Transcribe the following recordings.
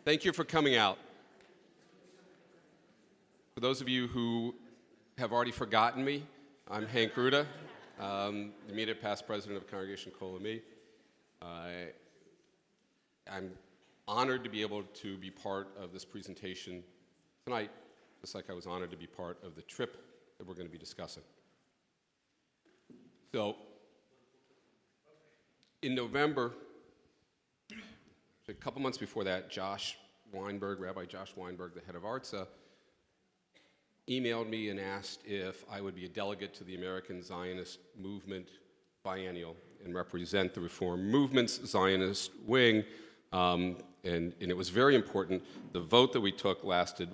Thank you for coming out. For those of you who have already forgotten me, I'm Hank Ruda, the immediate past president of Congregation Kol Ami. I'm honored to be able to be part of this presentation tonight, just like I was honored to be part of the trip that we're going to be discussing. So, in November, a couple months before that, Rabbi Josh Weinberg, the head of Ardsley, emailed me and asked if I would be a delegate to the American Zionist Movement Biennial and represent the Reform Movement's Zionist wing. And it was very important. The vote that we took lasted,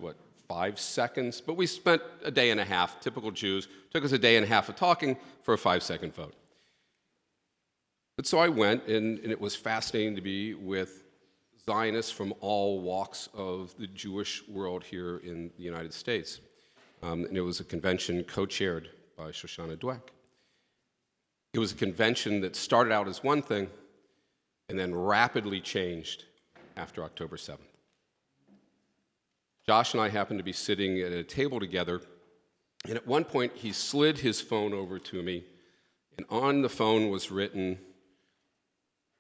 5 seconds? But we spent a day and a half. Typical Jews. Took us a day and a half of talking for a 5-second vote. But so I went, and it was fascinating to be with Zionists from all walks of the Jewish world here in the United States. And it was a convention co-chaired by Shoshana Dweck. It was a convention that started out as one thing and then rapidly changed after October 7th. Josh and I happened to be sitting at a table together, and at one point he slid his phone over to me, and on the phone was written,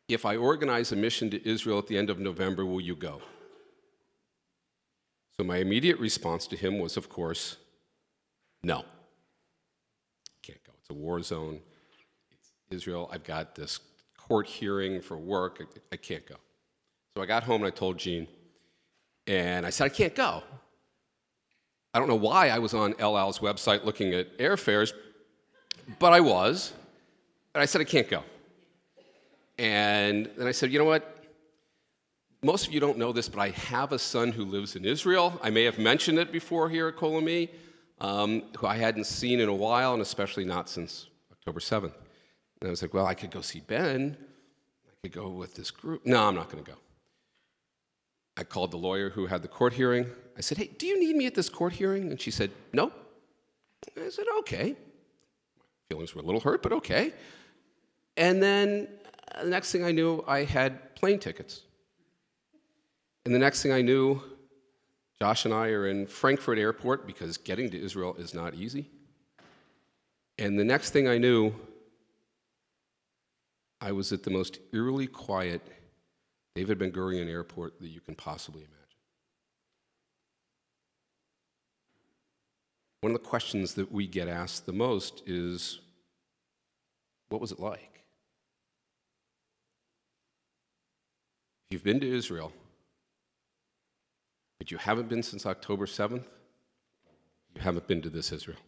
"If I organize a mission to Israel at the end of November, will you go?" So my immediate response to him was, of course, no. Can't go. It's a war zone. It's Israel. I've got this court hearing for work. I can't go. So I got home and I told Jean, and I said, I can't go. I don't know why I was on El Al's website looking at airfares, but I was. And I said, I can't go. And then I said, you know what? Most of you don't know this, but I have a son who lives in Israel. I may have mentioned it before here at Kol Ami, who I hadn't seen in a while, and especially not since October 7th. And I was like, well, I could go see Ben. I could go with this group. No, I'm not going to go. I called the lawyer who had the court hearing. I said, hey, do you need me at this court hearing? And she said, no. I said, okay. My feelings were a little hurt, but okay. And then the next thing I knew, I had plane tickets. And the next thing I knew, Josh and I are in Frankfurt Airport because getting to Israel is not easy. And the next thing I knew, I was at the most eerily quiet David Ben Gurion Airport that you can possibly imagine. One of the questions that we get asked the most is, what was it like? If you've been to Israel, but you haven't been since October 7th, you haven't been to this Israel.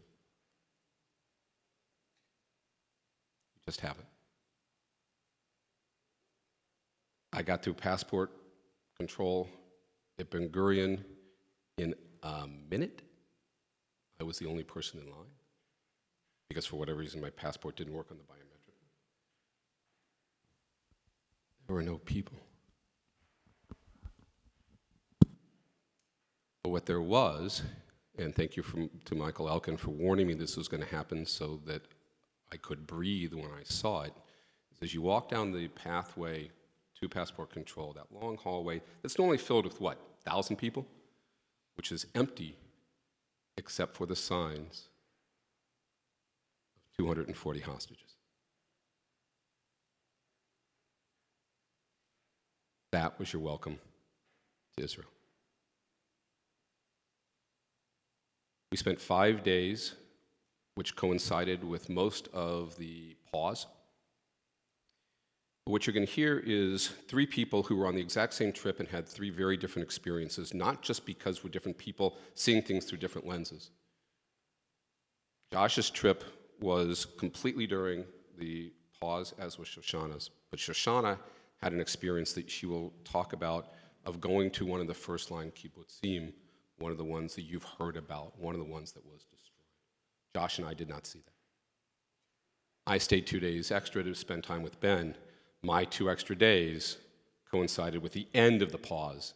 You just haven't. I got through passport control at Ben Gurion in a minute. I was the only person in line because for whatever reason my passport didn't work on the biometric. There were no people. But what there was, and thank you to Michael Elkin for warning me this was going to happen so that I could breathe when I saw it, is as you walk down the pathway to passport control, that long hallway that's normally filled with 1,000 people, which is empty except for the signs of 240 hostages. That was your welcome to Israel. We spent 5 days, which coincided with most of the pause. What you're going to hear is 3 people who were on the exact same trip and had 3 very different experiences, not just because we're different people seeing things through different lenses. Josh's trip was completely during the pause, as was Shoshana's. But Shoshana had an experience that she will talk about of going to one of the first-line kibbutzim, one of the ones that you've heard about, one of the ones that was destroyed. Josh and I did not see that. I stayed 2 days extra to spend time with Ben. My 2 extra days coincided with the end of the pause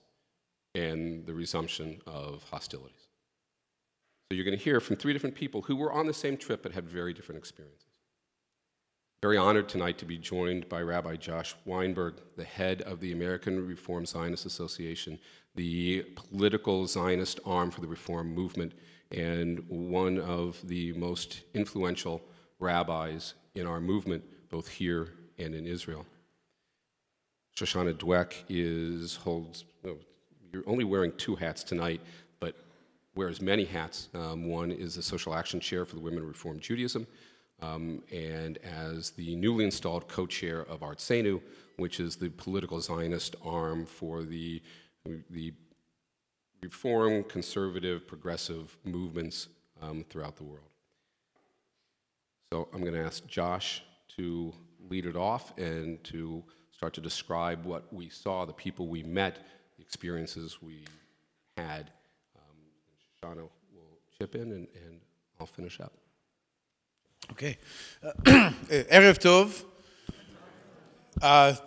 and the resumption of hostilities. So you're going to hear from 3 different people who were on the same trip but had very different experiences. Very honored tonight to be joined by Rabbi Josh Weinberg, the head of the American Reform Zionist Association, the political Zionist arm for the Reform movement, and one of the most influential rabbis in our movement, both here and in Israel. Shoshana Dweck you're only wearing 2 hats tonight, but wears many hats. One is the Social Action Chair for the Women of Reform Judaism, and as the newly installed co-chair of Ardsley, which is the political Zionist arm for the reform, conservative, progressive movements throughout the world. So I'm going to ask Josh to lead it off and to start to describe what we saw, the people we met, the experiences we had. Shoshana will chip in and I'll finish up. Okay. Erev Tov.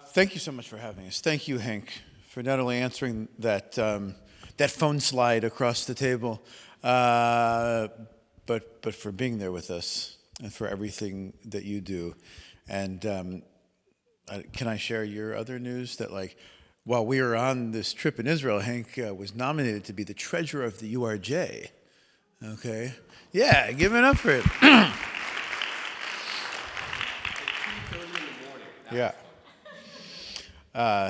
Thank you so much for having us. Thank you, Hank, for not only answering that phone slide across the table, but for being there with us and for everything that you do. And can I share your other news that, while we were on this trip in Israel, Hank was nominated to be the treasurer of the URJ. Okay? Yeah, give it up for it. Yeah.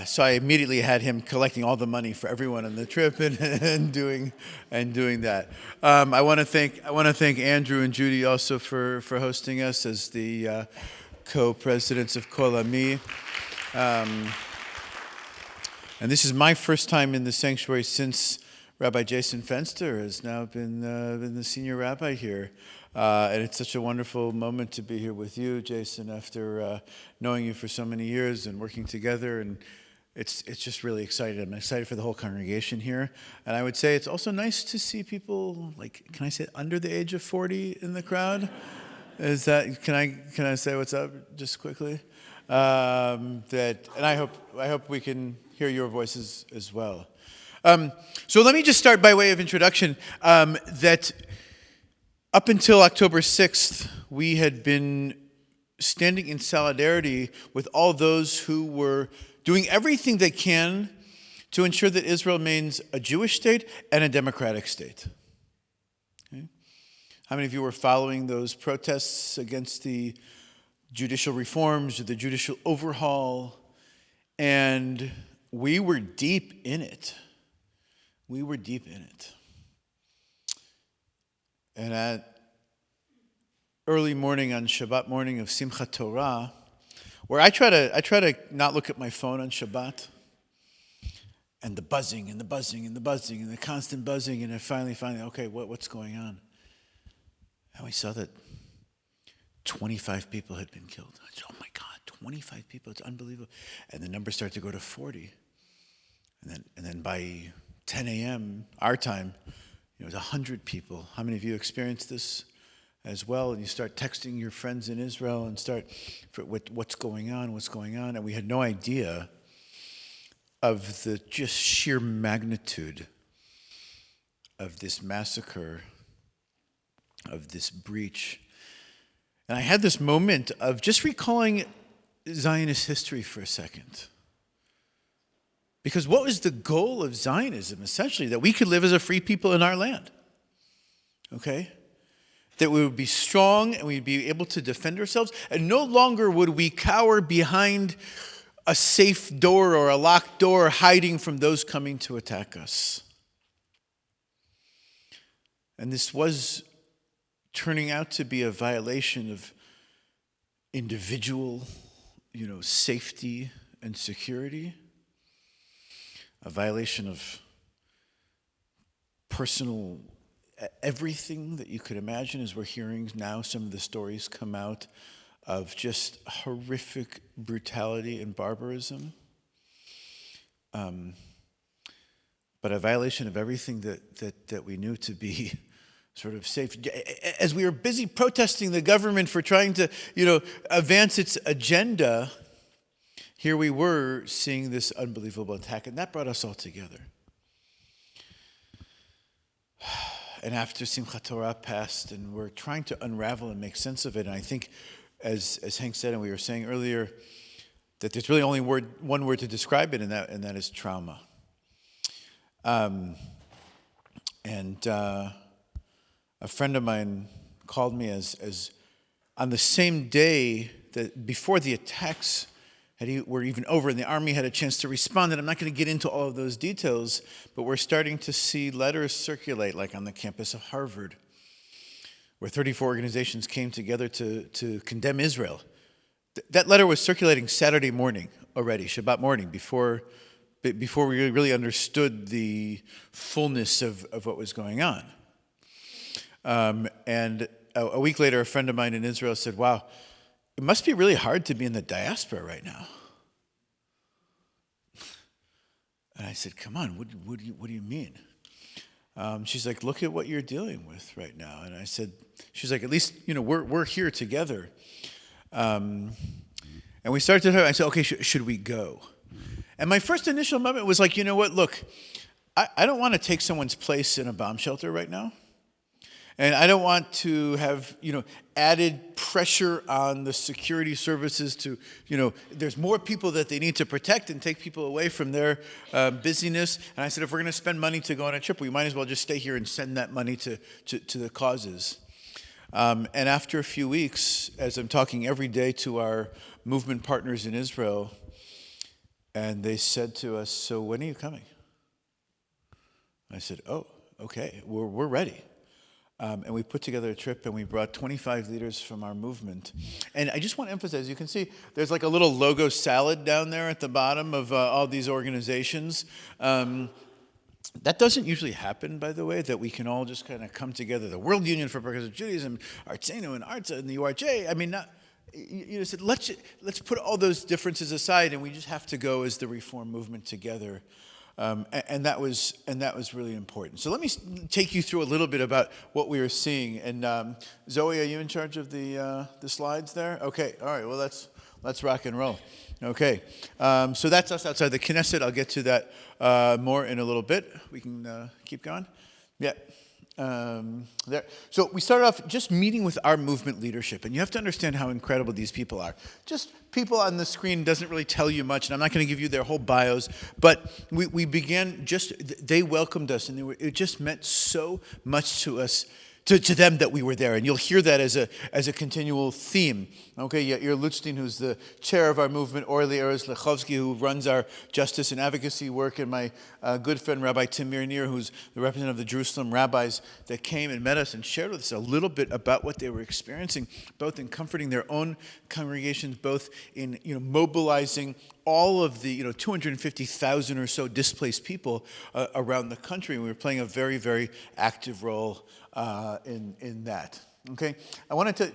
So I immediately had him collecting all the money for everyone on the trip and doing that. I want to thank Andrew and Judy also for hosting us as the co-presidents of Kol Ami. And this is my first time in the sanctuary since Rabbi Jason Fenster has now been the senior rabbi here. And it's such a wonderful moment to be here with you, Jason, after knowing you for so many years and working together. And it's just really exciting. I'm excited for the whole congregation here. And I would say it's also nice to see people, can I say under the age of 40 in the crowd? Can I say what's up just quickly? And I hope we can hear your voices as well. So let me just start by way of introduction, that up until October 6th, we had been standing in solidarity with all those who were doing everything they can to ensure that Israel remains a Jewish state and a democratic state. Okay? How many of you were following those protests against the judicial reforms or the judicial overhaul? And we were deep in it. We were deep in it. And at early morning on Shabbat morning of Simchat Torah, where I try to not look at my phone on Shabbat, and the buzzing and the buzzing and the buzzing and the constant buzzing, and I finally, okay, what's going on? And we saw that 25 people had been killed. I said, oh my God, 25 people, it's unbelievable. And the number started to go to 40. And then by 10 a.m., our time, it was 100 people. How many of you experienced this as well? And you start texting your friends in Israel and start, what's going on? And we had no idea of the just sheer magnitude of this massacre, of this breach. And I had this moment of just recalling Zionist history for a second. Because what was the goal of Zionism, essentially? That we could live as a free people in our land. Okay? That we would be strong and we'd be able to defend ourselves. And no longer would we cower behind a safe door or a locked door hiding from those coming to attack us. And this was turning out to be a violation of individual, safety and security. A violation of personal everything that you could imagine, as we're hearing now some of the stories come out of just horrific brutality and barbarism. But a violation of everything that we knew to be sort of safe. As we were busy protesting the government for trying to, advance its agenda, here we were seeing this unbelievable attack, and that brought us all together. And after Simchat Torah passed, and we're trying to unravel and make sense of it, and I think as Hank said, and we were saying earlier, that there's really only one word to describe it, and that is trauma. And a friend of mine called me as on the same day that before the attacks were even over and the Army had a chance to respond. And I'm not going to get into all of those details, but we're starting to see letters circulate, like on the campus of Harvard, where 34 organizations came together to condemn Israel. That letter was circulating Saturday morning already, Shabbat morning, before we really understood the fullness of what was going on. And a week later, a friend of mine in Israel said, wow, it must be really hard to be in the diaspora right now. And I said, come on, what do you mean? She's like, look at what you're dealing with right now. And I said, she's like, at least, we're here together. And we started to talk. I said, okay, should we go? And my first initial moment was like, you know what, look, I don't want to take someone's place in a bomb shelter right now. And I don't want to have, added pressure on the security services to, there's more people that they need to protect and take people away from their busyness. And I said, if we're going to spend money to go on a trip, we might as well just stay here and send that money to the causes. And after a few weeks, as I'm talking every day to our movement partners in Israel, and they said to us, so when are you coming? I said, oh, okay, we're ready. And we put together a trip, and we brought 25 leaders from our movement. And I just want to emphasize, you can see there's like a little logo salad down there at the bottom of all these organizations. That doesn't usually happen, by the way, that we can all just kind of come together. The World Union for Progressive Judaism, Artzenu and Ardsley and the URJ. I mean, you said, let's put all those differences aside, and we just have to go as the Reform movement together. And that was really important. So let me take you through a little bit about what we were seeing. And Zoe, are you in charge of the slides there? Okay, all right. Well, let's rock and roll. Okay, so that's us outside the Knesset. I'll get to that more in a little bit. We can keep going. Yeah. There. So we started off just meeting with our movement leadership, and you have to understand how incredible these people are. Just people on the screen doesn't really tell you much, and I'm not going to give you their whole bios, but we began they welcomed us, and it just meant so much to us, to them, that we were there, and you'll hear that as a continual theme. Okay, Yair Lutstein, who's the chair of our movement, Orly Erez-Lechovsky, who runs our justice and advocacy work, and my good friend Rabbi Tamir Nir, who's the representative of the Jerusalem rabbis, that came and met us and shared with us a little bit about what they were experiencing, both in comforting their own congregations, both in mobilizing all of the 250,000 or so displaced people around the country. And we were playing a very, very active role in that. Okay, I wanted to.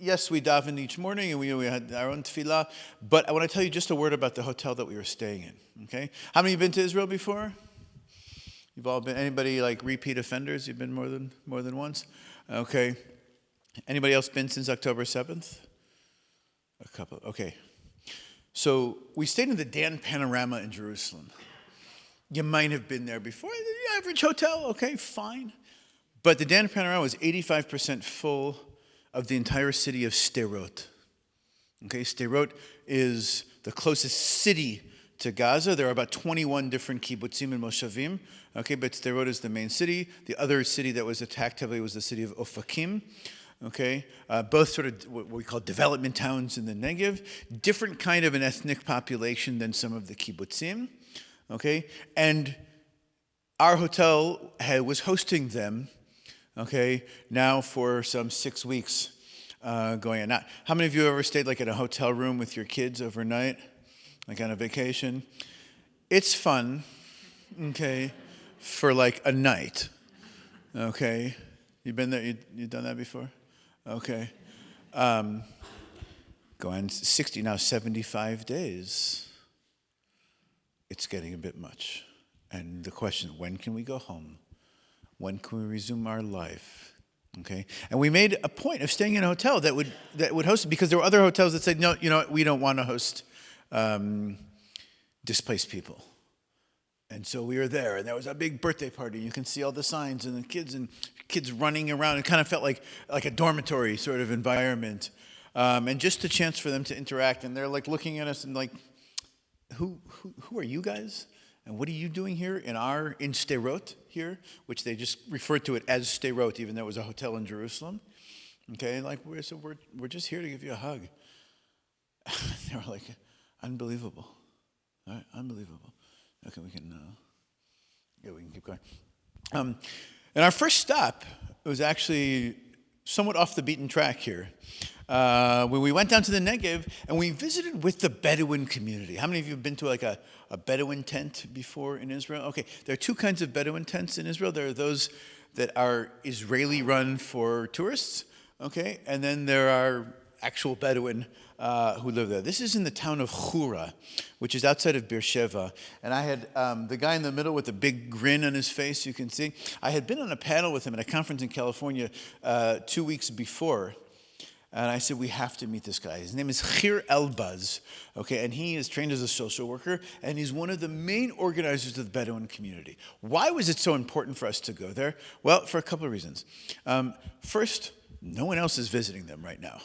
Yes, we davened each morning, and we had our own tefillah, but I want to tell you just a word about the hotel that we were staying in, okay? How many of you been to Israel before? You've all been, anybody like repeat offenders? You've been more than once? Okay. Anybody else been since October 7th? A couple, okay. So we stayed in the Dan Panorama in Jerusalem. You might have been there before. The average hotel, okay, fine. But the Dan Panorama was 85% full of the entire city of Sderot. Okay, Sderot is the closest city to Gaza. There are about 21 different kibbutzim and moshavim. Okay, but Sderot is the main city. The other city that was attacked heavily was the city of Ofakim. Okay, both sort of what we call development towns in the Negev. Different kind of an ethnic population than some of the kibbutzim. Okay, and our hotel was hosting them. Okay, now for some 6 weeks going on. Now, how many of you ever stayed like in a hotel room with your kids overnight, like on a vacation? It's fun, okay, for like a night, okay? You've been there, you've done that before? Okay. Going 60, now 75 days. It's getting a bit much. And the question, when can we go home? When can we resume our life? Okay, and we made a point of staying in a hotel that would host it, because there were other hotels that said, no, we don't want to host displaced people. And so we were there, and there was a big birthday party. You can see all the signs and the kids running around. It kind of felt like a dormitory sort of environment. and just a chance for them to interact. And they're like looking at us and like, who are you guys? And what are you doing here in Sderot here, which they just referred to it as Sderot, even though it was a hotel in Jerusalem. Okay, like we're just here to give you a hug. They were like, unbelievable. All right, unbelievable. Okay, we can keep going. And our first stop was actually somewhat off the beaten track here. When we went down to the Negev and we visited with the Bedouin community. How many of you have been to like a Bedouin tent before in Israel? Okay, there are two kinds of Bedouin tents in Israel. There are those that are Israeli run for tourists, okay, and then there are actual Bedouin who live there. This is in the town of Chura, which is outside of Beersheba. And I had the guy in the middle with the big grin on his face, you can see. I had been on a panel with him at a conference in California 2 weeks before. And I said, we have to meet this guy. His name is Khir Elbaz, okay, and he is trained as a social worker, and he's one of the main organizers of the Bedouin community. Why was it so important for us to go there? Well, for a couple of reasons. First, no one else is visiting them right now,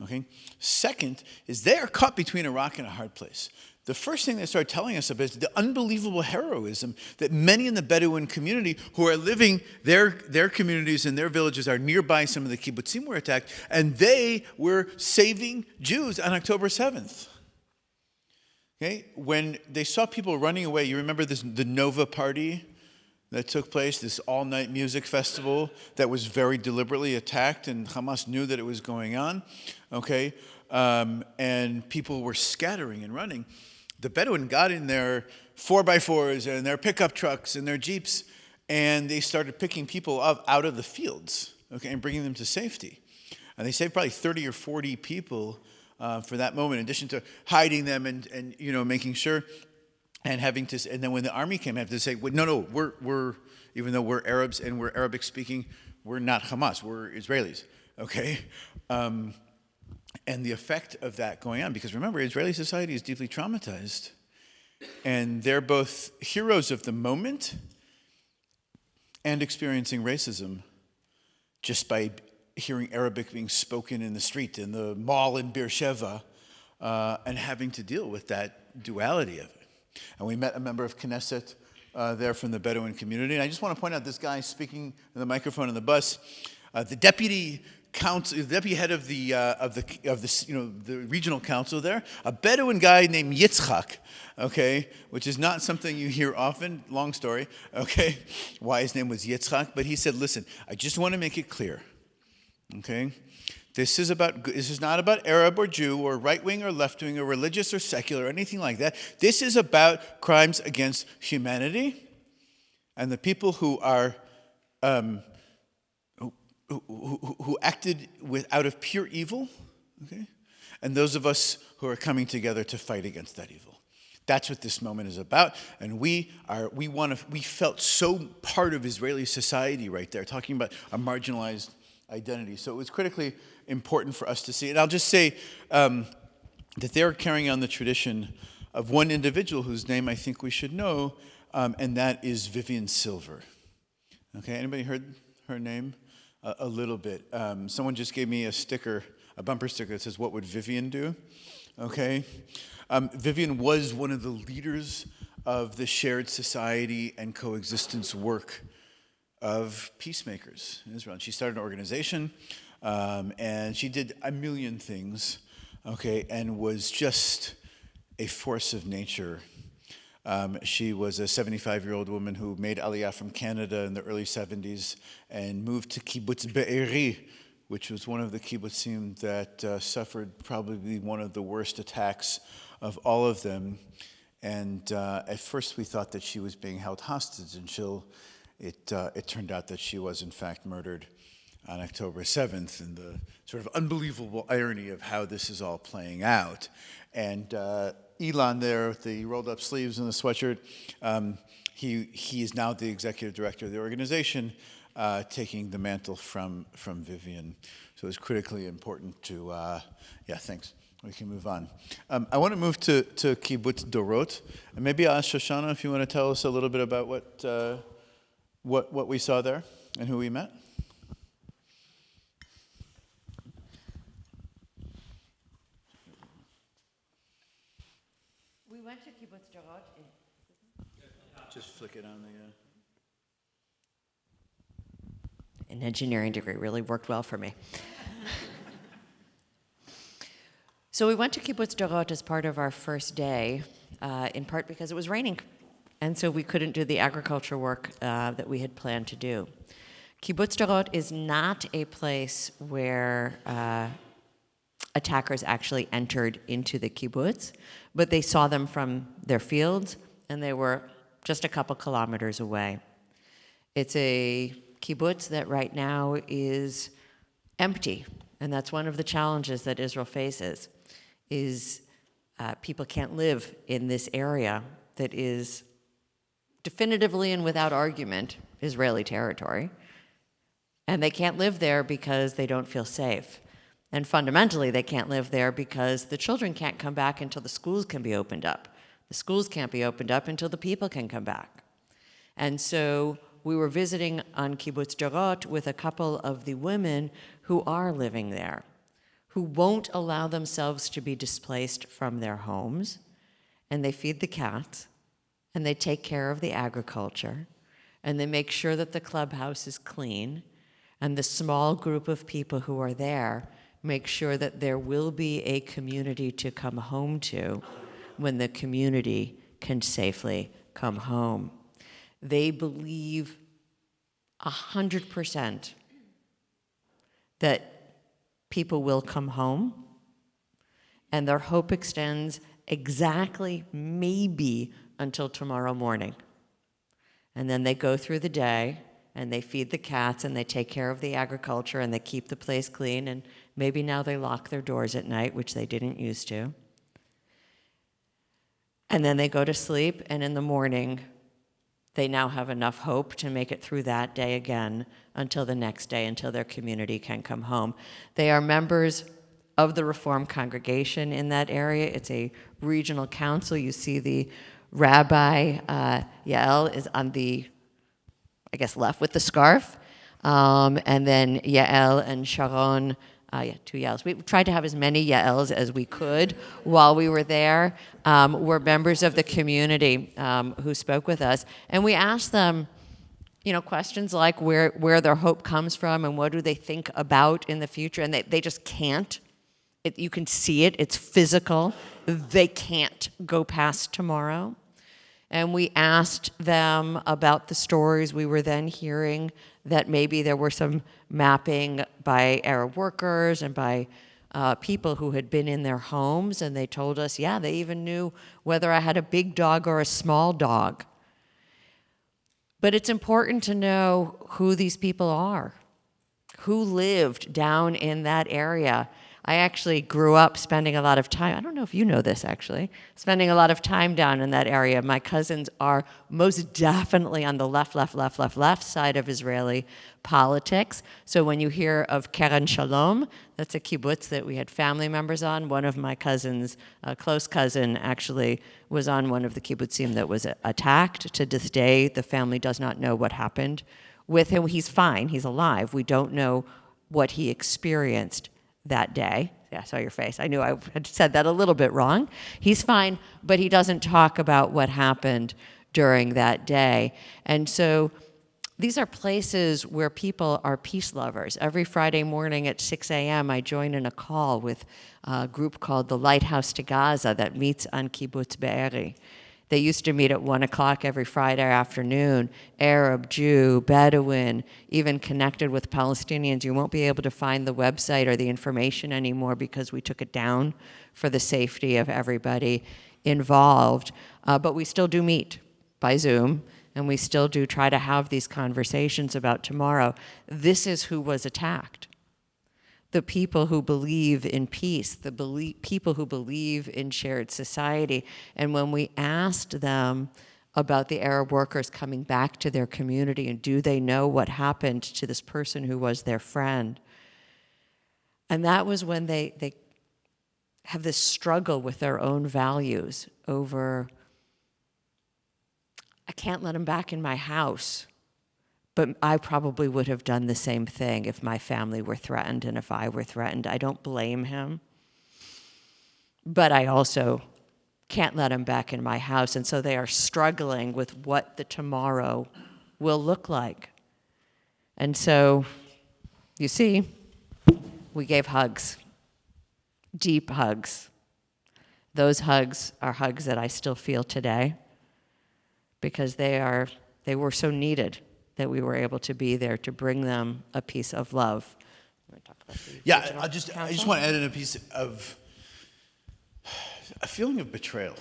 okay? Second is they are caught between a rock and a hard place. The first thing they start telling us about is the unbelievable heroism that many in the Bedouin community who are living, their communities and their villages are nearby some of the kibbutzim were attacked, and they were saving Jews on October 7th. Okay? When they saw people running away, you remember the Nova party that took place, this all-night music festival that was very deliberately attacked, and Hamas knew that it was going on, okay? And people were scattering and running. The Bedouin got in their 4x4s and their pickup trucks and their Jeeps, and they started picking people up out of the fields, okay, and bringing them to safety. And they saved probably 30 or 40 people for that moment, in addition to hiding them and making sure, and having to. And then when the army came, I have to say, no, we're even though we're Arabs and we're Arabic speaking, we're not Hamas, we're Israelis, okay. And the effect of that going on, because remember, Israeli society is deeply traumatized, and they're both heroes of the moment and experiencing racism just by hearing Arabic being spoken in the street, in the mall in Beersheba, and having to deal with that duality of it. And we met a member of Knesset there from the Bedouin community, and I just want to point out this guy speaking in the microphone on the bus, the deputy head of the regional council there, a Bedouin guy named Yitzchak, okay, which is not something you hear often. Long story, okay, why his name was Yitzchak, but he said, "Listen, I just want to make it clear, okay, this is not about Arab or Jew or right wing or left wing or religious or secular or anything like that. This is about crimes against humanity, and the people who are." Who acted out of pure evil, okay? And those of us who are coming together to fight against that evil. That's what this moment is about. And we felt so part of Israeli society right there, talking about a marginalized identity. So it was critically important for us to see. And I'll just say that they're carrying on the tradition of one individual whose name I think we should know, and that is Vivian Silver. Okay, anybody heard her name? A little bit. Someone just gave me a bumper sticker that says, "What would Vivian do?" Okay. Vivian was one of the leaders of the shared society and coexistence work of peacemakers in Israel. And she started an organization, and she did a million things, okay, and was just a force of nature. She was a 75-year-old woman who made Aliyah from Canada in the early 70s and moved to Kibbutz Be'eri, which was one of the kibbutzim that suffered probably one of the worst attacks of all of them. And at first we thought that she was being held hostage until it turned out that she was in fact murdered on October 7th, and the sort of unbelievable irony of how this is all playing out. And Elon there with the rolled up sleeves and the sweatshirt, he is now the executive director of the organization, taking the mantle from Vivian. So it's critically important to, thanks. We can move on. I want to move to Kibbutz Dorot, and maybe I'll ask Shoshana if you want to tell us a little bit about what we saw there and who we met. Just flick it on the. An engineering degree really worked well for me. So we went to Kibbutz Dorot as part of our first day, in part because it was raining, and so we couldn't do the agriculture work that we had planned to do. Kibbutz Dorot is not a place where attackers actually entered into the kibbutz, but they saw them from their fields, and they were just a couple kilometers away. It's a kibbutz that right now is empty, and that's one of the challenges that Israel faces, is people can't live in this area that is definitively and without argument Israeli territory, and they can't live there because they don't feel safe. And fundamentally, they can't live there because the children can't come back until the schools can be opened up. The schools can't be opened up until the people can come back. And so we were visiting on Kibbutz Dorot with a couple of the women who are living there, who won't allow themselves to be displaced from their homes, and they feed the cats, and they take care of the agriculture, and they make sure that the clubhouse is clean, and the small group of people who are there make sure that there will be a community to come home to when the community can safely come home. They believe 100% that people will come home, and their hope extends exactly maybe until tomorrow morning. And then they go through the day, and they feed the cats, and they take care of the agriculture, and they keep the place clean, and maybe now they lock their doors at night, which they didn't used to. And then they go to sleep, and in the morning, they now have enough hope to make it through that day again until the next day, until their community can come home. They are members of the Reform congregation in that area. It's a regional council. You see the Rabbi Yael is on the, I guess, left with the scarf. And then Yael and Sharon, two Yaels. We tried to have as many Yaels as we could while we were there. Were members of the community who spoke with us. And we asked them, questions like where their hope comes from and what do they think about in the future. And they just can't. You can see it. It's physical. They can't go past tomorrow. And we asked them about the stories we were then hearing, that maybe there were some mapping by Arab workers and by people who had been in their homes, and they told us, they even knew whether I had a big dog or a small dog. But it's important to know who these people are, who lived down in that area. I actually grew up spending a lot of time, I don't know if you know this actually, spending a lot of time down in that area. My cousins are most definitely on the left side of Israeli politics. So when you hear of Keren Shalom, that's a kibbutz that we had family members on. One of my cousins, a close cousin, actually was on one of the kibbutzim that was attacked. To this day, the family does not know what happened with him. He's fine, he's alive. We don't know what he experienced that day. Yeah, I saw your face. I knew I had said that a little bit wrong. He's fine, but he doesn't talk about what happened during that day. And so these are places where people are peace lovers. Every Friday morning at 6 a.m., I join in a call with a group called the Lighthouse to Gaza that meets on Kibbutz Be'eri. They used to meet at 1 o'clock every Friday afternoon, Arab, Jew, Bedouin, even connected with Palestinians. You won't be able to find the website or the information anymore because we took it down for the safety of everybody involved. But we still do meet by Zoom, and we still do try to have these conversations about tomorrow. This is who was attacked. The people who believe in peace, people who believe in shared society. And when we asked them about the Arab workers coming back to their community and do they know what happened to this person who was their friend, and that was when they have this struggle with their own values over, I can't let him back in my house. But I probably would have done the same thing if my family were threatened and if I were threatened. I don't blame him. But I also can't let them back in my house. And so they are struggling with what the tomorrow will look like. And so, you see, we gave hugs, deep hugs. Those hugs are hugs that I still feel today because they were so needed that we were able to be there to bring them a piece of love. You want to talk about the regional I just council? want to add in a piece of a feeling of betrayal,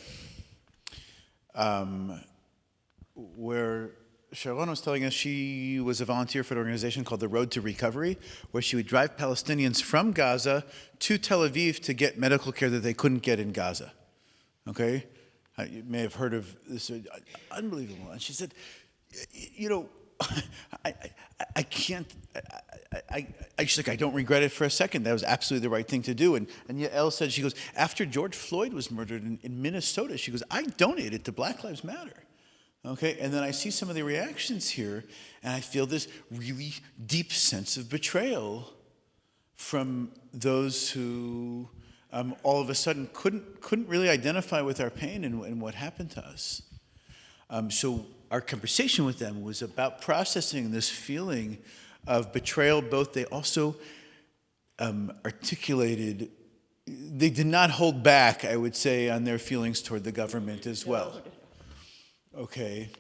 where Sharon was telling us she was a volunteer for an organization called the Road to Recovery, where she would drive Palestinians from Gaza to Tel Aviv to get medical care that they couldn't get in Gaza. Okay? You may have heard of this. Unbelievable. And she said, you know, I can't, she's like, I don't regret it for a second. That was absolutely the right thing to do. And Yael said, she goes, after George Floyd was murdered in Minnesota, she goes, I donated to Black Lives Matter. Okay, and then I see some of the reactions here, and I feel this really deep sense of betrayal from those who all of a sudden couldn't really identify with our pain and what happened to us. So our conversation with them was about processing this feeling of betrayal. Both they also articulated, they did not hold back, I would say, on their feelings toward the government as well. Okay,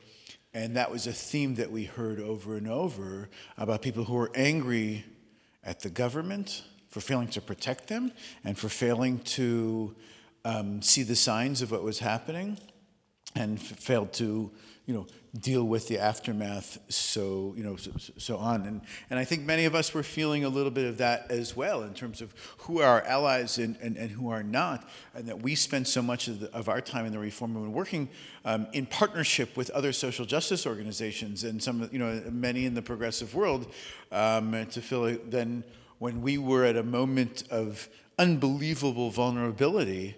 and that was a theme that we heard over and over about people who were angry at the government for failing to protect them and for failing to see the signs of what was happening and failed to, deal with the aftermath, so on. And I think many of us were feeling a little bit of that as well in terms of who are our allies and who are not, and that we spend so much of our time in the reform movement working in partnership with other social justice organizations and many in the progressive world to feel like then when we were at a moment of unbelievable vulnerability,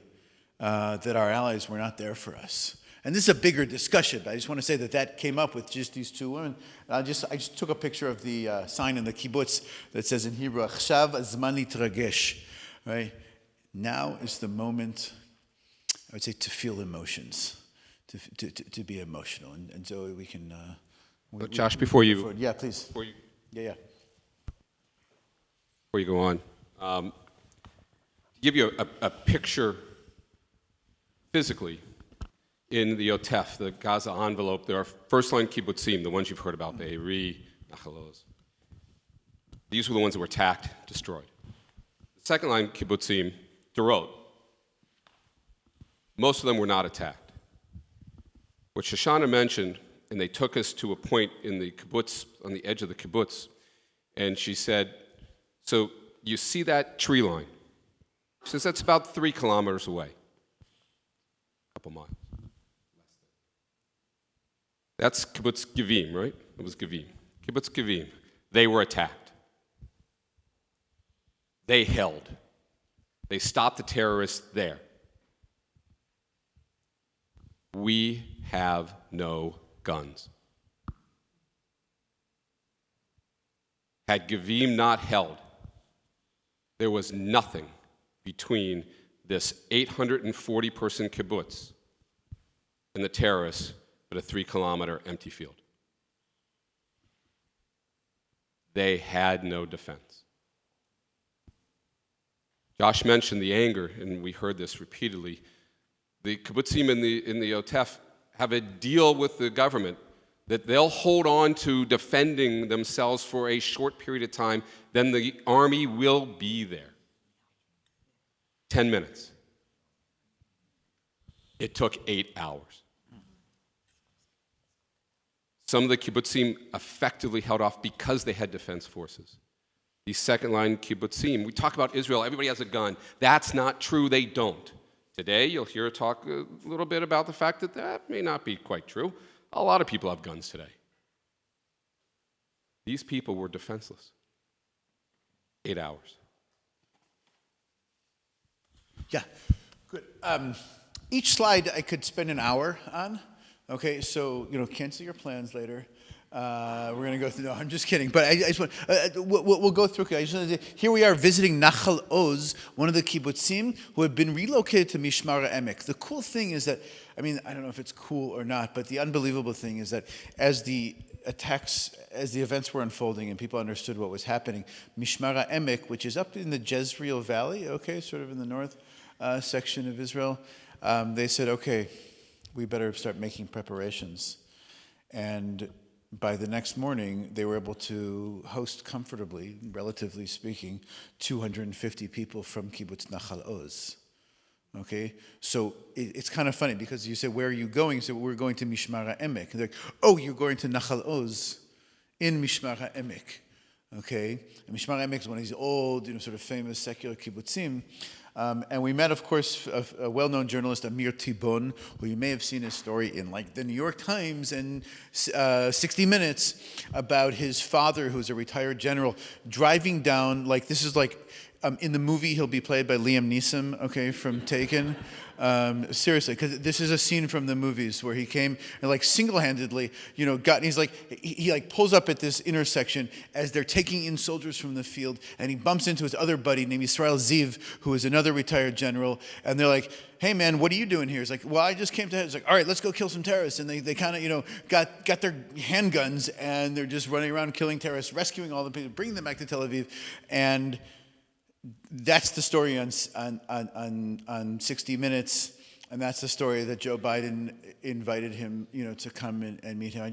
that our allies were not there for us. And this is a bigger discussion, but I just want to say that came up with just these two women. And I just took a picture of the sign in the kibbutz that says in Hebrew, "Achshav azman litregesh," right? Now is the moment, I would say, to feel emotions, to be emotional. And so we can... Josh, before you... Yeah, please. Before you go on, to give you a picture physically, in the Otef, the Gaza envelope, there are first-line kibbutzim, the ones you've heard about, the Eri, Nachalos. These were the ones that were attacked, destroyed. The second-line kibbutzim, Dorot. Most of them were not attacked. What Shoshana mentioned, and they took us to a point in the kibbutz, on the edge of the kibbutz, and she said, so you see that tree line? She says, that's about 3 kilometers away, a couple miles. That's Kibbutz Givim, right? It was Givim. Kibbutz Givim. They were attacked. They held. They stopped the terrorists there. We have no guns. Had Givim not held, there was nothing between this 840-person kibbutz and the terrorists but a 3-kilometer empty field. They had no defense. Josh mentioned the anger, and we heard this repeatedly. The kibbutzim in the Otef have a deal with the government that they'll hold on to defending themselves for a short period of time, then the army will be there. 10 minutes. It took 8 hours. Some of the kibbutzim effectively held off because they had defense forces. These second-line kibbutzim, we talk about Israel, everybody has a gun. That's not true, they don't. Today, you'll hear talk a little bit about the fact that that may not be quite true. A lot of people have guns today. These people were defenseless. 8 hours. Yeah, good. Each slide I could spend an hour on. Okay, so, cancel your plans later. We're going to go through. No, I'm just kidding. But I just want we'll go through. I just want to say, here we are visiting Nachal Oz, one of the kibbutzim who had been relocated to Mishmar Emek. The cool thing is that, I mean, I don't know if it's cool or not, but the unbelievable thing is that as the events were unfolding and people understood what was happening, Mishmar Emek, which is up in the Jezreel Valley, okay, sort of in the north section of Israel, they said, okay, we better start making preparations. And by the next morning, they were able to host comfortably, relatively speaking, 250 people from Kibbutz Nachal Oz. Okay, so it's kind of funny because you say, where are you going? So we're going to Mishmar Emek. They're like, oh, you're going to Nachal Oz in Mishmar Emek. Okay, and Mishmar Emek is one of these old, sort of famous secular kibbutzim. And we met, of course, a well-known journalist, Amir Tibon, who you may have seen his story in, like, the New York Times and 60 Minutes, about his father, who's a retired general, driving down, like, this is like, in the movie, he'll be played by Liam Neeson, okay, from Taken. Seriously, because this is a scene from the movies where he came and, like, single-handedly, and he's like, he like pulls up at this intersection as they're taking in soldiers from the field, and he bumps into his other buddy named Yisrael Ziv, who is another retired general, and they're like, hey man, what are you doing here? He's like, well, I just came to, it's like, all right, let's go kill some terrorists. And they kind of, got their handguns, and they're just running around killing terrorists, rescuing all the people, bringing them back to Tel Aviv, and that's the story on 60 Minutes, and that's the story that Joe Biden invited him, to come and meet him. I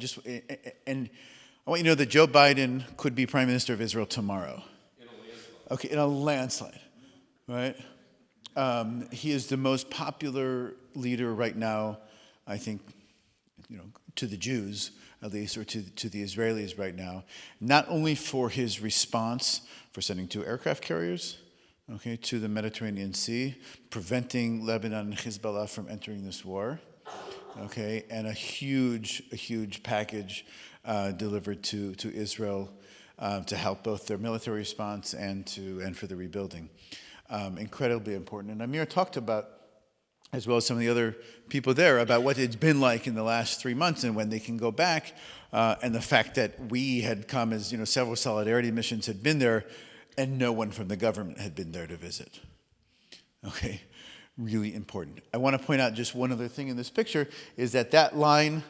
want you to know that Joe Biden could be Prime Minister of Israel tomorrow. In a landslide. Okay, in a landslide, right? He is the most popular leader right now, I think, to the Jews, at least, or to the Israelis right now, not only for his response for sending 2 aircraft carriers, okay, to the Mediterranean Sea, preventing Lebanon and Hezbollah from entering this war, okay, and a huge package delivered to Israel to help both their military response and for the rebuilding. Incredibly important. And Amir talked about, as well as some of the other people there, about what it's been like in the last 3 months and when they can go back, and the fact that we had come as, several solidarity missions had been there, and no one from the government had been there to visit. Okay, really important. I want to point out just one other thing in this picture, is that line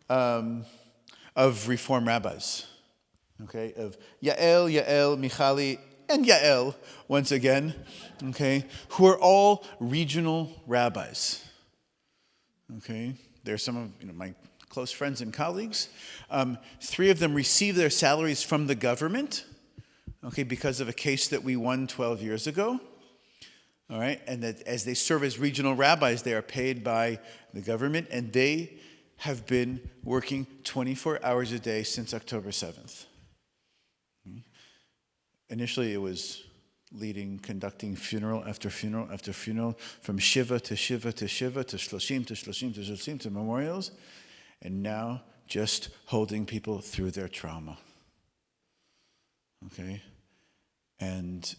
of Reform rabbis, okay, of Yael, Michali, and Yael, once again, okay, who are all regional rabbis. Okay, they're some of my close friends and colleagues. 3 of them receive their salaries from the government, okay, because of a case that we won 12 years ago. All right, and that as they serve as regional rabbis, they are paid by the government, and they have been working 24 hours a day since October 7th. Initially, it was conducting funeral after funeral after funeral, from Shiva to Shiva to Shiva to Shloshim to Shloshim to Shloshim to memorials, and now just holding people through their trauma. Okay? And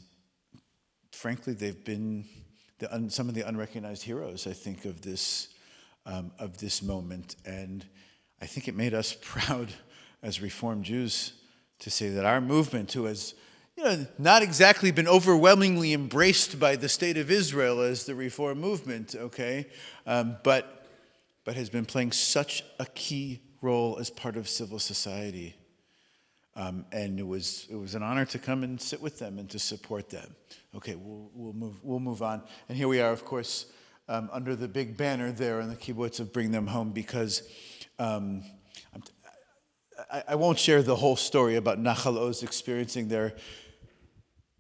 frankly, they've been some of the unrecognized heroes, I think, of this moment. And I think it made us proud as Reformed Jews to say that our movement, who has not exactly been overwhelmingly embraced by the state of Israel as the Reform movement, okay, but has been playing such a key role as part of civil society. And it was an honor to come and sit with them and to support them. Okay, we'll move on. And here we are, of course, under the big banner there in the kibbutz of Bring Them Home, because I won't share the whole story about Nachal Oz experiencing their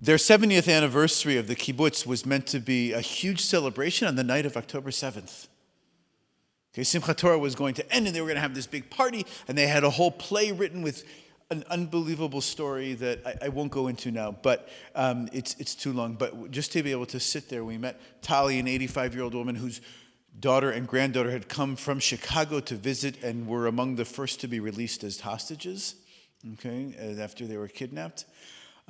70th anniversary of the kibbutz was meant to be a huge celebration on the night of October 7th. Okay, Simchat Torah was going to end, and they were going to have this big party, and they had a whole play written with an unbelievable story that I won't go into now, but it's too long. But just to be able to sit there, we met Tali, an 85-year-old woman whose daughter and granddaughter had come from Chicago to visit and were among the first to be released as hostages, okay, after they were kidnapped.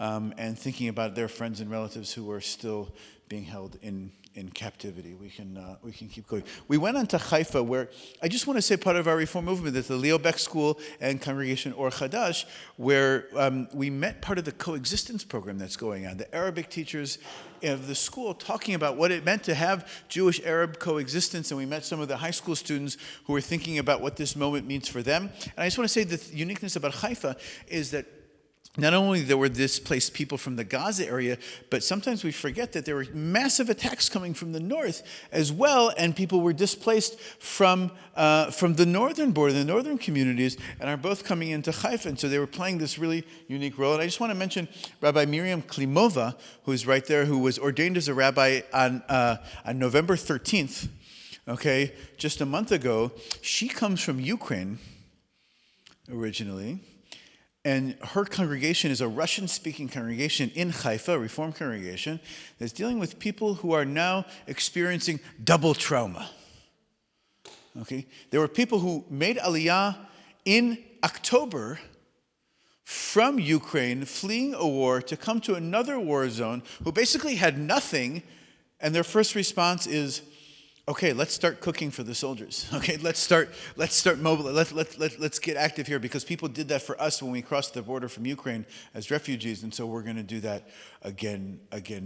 and thinking about their friends and relatives who are still being held in captivity. We can keep going. We went on to Haifa, where I just want to say part of our reform movement is the Leo Beck School and Congregation Or Chadash, where we met part of the coexistence program that's going on. The Arabic teachers of the school talking about what it meant to have Jewish-Arab coexistence, and we met some of the high school students who were thinking about what this moment means for them. And I just want to say the uniqueness about Haifa is that not only there were displaced people from the Gaza area, but sometimes we forget that there were massive attacks coming from the north as well, and people were displaced from the northern border, the northern communities, and are both coming into Haifa. And so they were playing this really unique role. And I just want to mention Rabbi Miriam Klimova, who's right there, who was ordained as a rabbi on November 13th, okay, just a month ago. She comes from Ukraine originally. And her congregation is a Russian-speaking congregation in Haifa, a Reform congregation, that's dealing with people who are now experiencing double trauma. Okay? There were people who made Aliyah in October from Ukraine, fleeing a war, to come to another war zone, who basically had nothing, and their first response is, okay, let's start cooking for the soldiers. Okay, let's start mobile. Let's get active here, because people did that for us when we crossed the border from Ukraine as refugees, and so we're going to do that again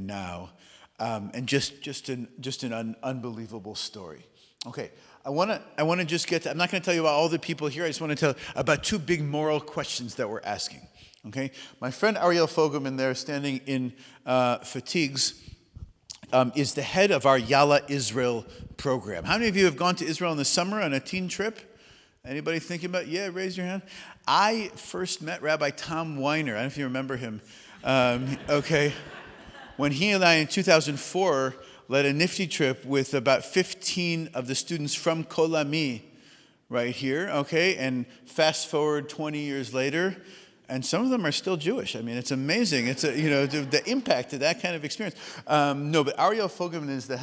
now. And just an unbelievable story. Okay, I want to just get to, I'm not going to tell you about all the people here. I just want to tell about two big moral questions that we're asking. Okay, my friend Ariel Fogelman there, standing in fatigues, is the head of our Yalla Israel program. How many of you have gone to Israel in the summer on a teen trip? Anybody thinking about it? Yeah, raise your hand. I first met Rabbi Tom Weiner. I don't know if you remember him. Okay. When he and I, in 2004, led a nifty trip with about 15 of the students from Kol Ami right here, okay? And fast forward 20 years later, and some of them are still Jewish. I mean, it's amazing. It's the impact of that kind of experience. No, but Ariel Fogelman is the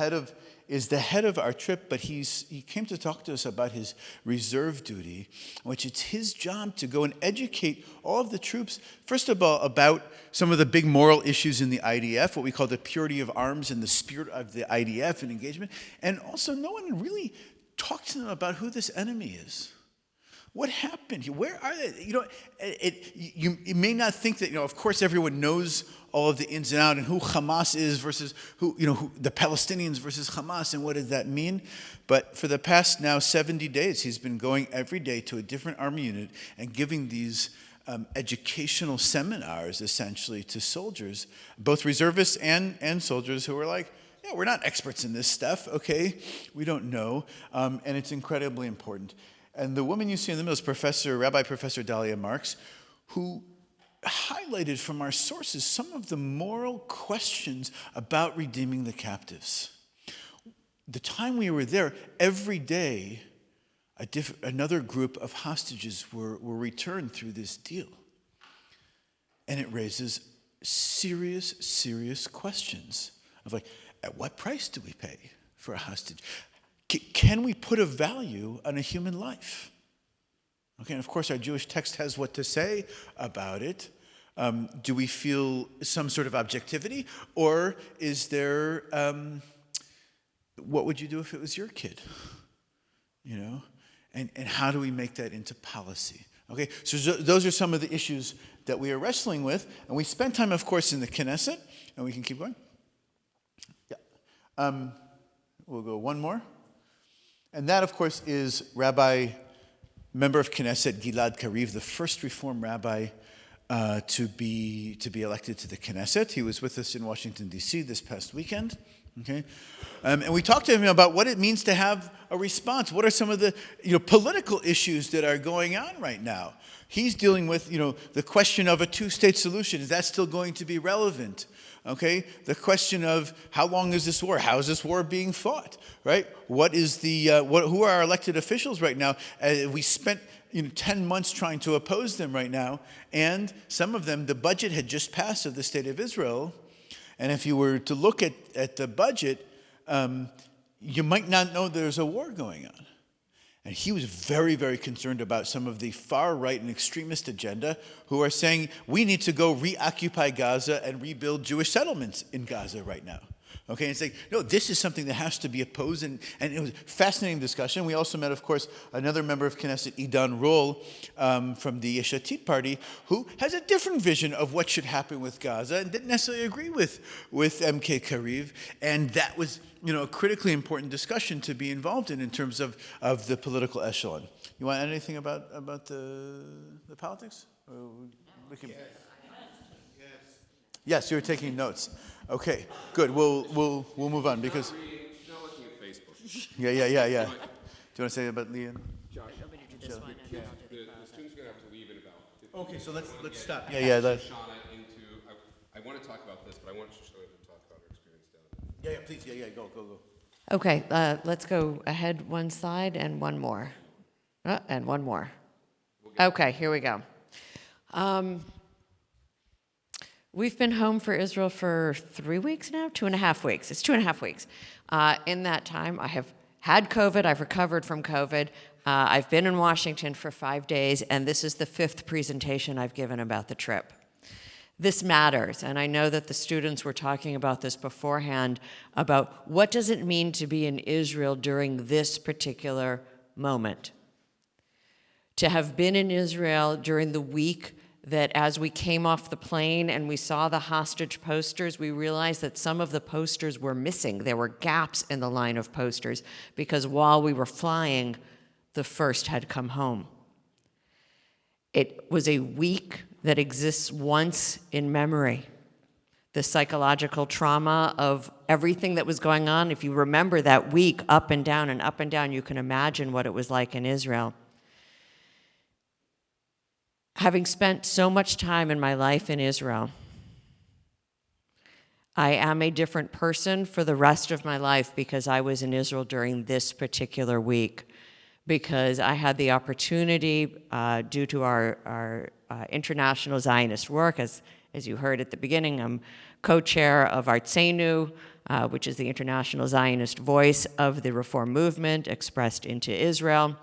head of our trip, but he came to talk to us about his reserve duty, which it's his job to go and educate all of the troops, first of all, about some of the big moral issues in the IDF, what we call the purity of arms and the spirit of the IDF and engagement, and also no one really talked to them about who this enemy is. What happened here? Where are they? You may not think that, of course everyone knows all of the ins and outs and who Hamas is versus who the Palestinians versus Hamas, and what does that mean? But for the past now 70 days, he's been going every day to a different army unit and giving these educational seminars, essentially, to soldiers, both reservists and soldiers who are like, yeah, we're not experts in this stuff, okay? We don't know, and it's incredibly important. And the woman you see in the middle is Rabbi Professor Dahlia Marks, who highlighted from our sources some of the moral questions about redeeming the captives. The time we were there, every day, another group of hostages were returned through this deal. And it raises serious questions of like, at what price do we pay for a hostage? Can we put a value on a human life? Okay, and of course our Jewish text has what to say about it. Do we feel some sort of objectivity? Or is there, what would you do if it was your kid? And how do we make that into policy? Okay, so those are some of the issues that we are wrestling with. And we spent time, of course, in the Knesset, and we can keep going. Yeah. We'll go one more. And that, of course, is member of Knesset Gilad Kariv, the first Reform rabbi to be elected to the Knesset. He was with us in Washington, D.C. this past weekend. Okay, and we talked to him about what it means to have a response. What are some of the political issues that are going on right now? He's dealing with the question of a two-state solution. Is that still going to be relevant? Okay, the question of how long is this war? How is this war being fought? Right? What is who are our elected officials right now? We spent 10 months trying to oppose them right now, and some of them, the budget had just passed of the state of Israel, and if you were to look at the budget, you might not know there's a war going on. And he was very, very concerned about some of the far right and extremist agenda who are saying we need to go reoccupy Gaza and rebuild Jewish settlements in Gaza right now. Okay, and it's like, no, this is something that has to be opposed, and it was a fascinating discussion. We also met, of course, another member of Knesset, Idan Rol, from the Yesh Atid party, who has a different vision of what should happen with Gaza and didn't necessarily agree with MK Kariv, and that was, a critically important discussion to be involved in terms of the political echelon. You want to add anything about the politics? We can... Yes, you were taking notes. Okay, good. We'll move on because. She's not looking at Facebook. Yeah. Do you want to say about Leah? Josh, the students are going to have to leave in about 15 Okay, so minutes. let's stop. Get Yeah. Shoshana into. I want to talk about this, but I want Shoshana to talk about her experience down there. Yeah, please. Yeah. Go. Okay, let's go ahead one slide and one more. And one more. Okay, here we go. We've been home for Israel for 3 weeks now, 2.5 weeks. It's 2.5 weeks. In that time, I have had COVID. I've recovered from COVID. I've been in Washington for 5 days, and this is the 5th presentation I've given about the trip. This matters, and I know that the students were talking about this beforehand, about what does it mean to be in Israel during this particular moment. To have been in Israel during the week that as we came off the plane and we saw the hostage posters, we realized that some of the posters were missing. There were gaps in the line of posters because while we were flying, the first had come home. It was a week that exists once in memory. The psychological trauma of everything that was going on. If you remember that week up and down, you can imagine what it was like in Israel. Having spent so much time in my life in Israel, I am a different person for the rest of my life because I was in Israel during this particular week, because I had the opportunity, due to our international Zionist work, as you heard at the beginning, I'm co-chair of Ardsley, which is the international Zionist voice of the Reform movement expressed into Israel.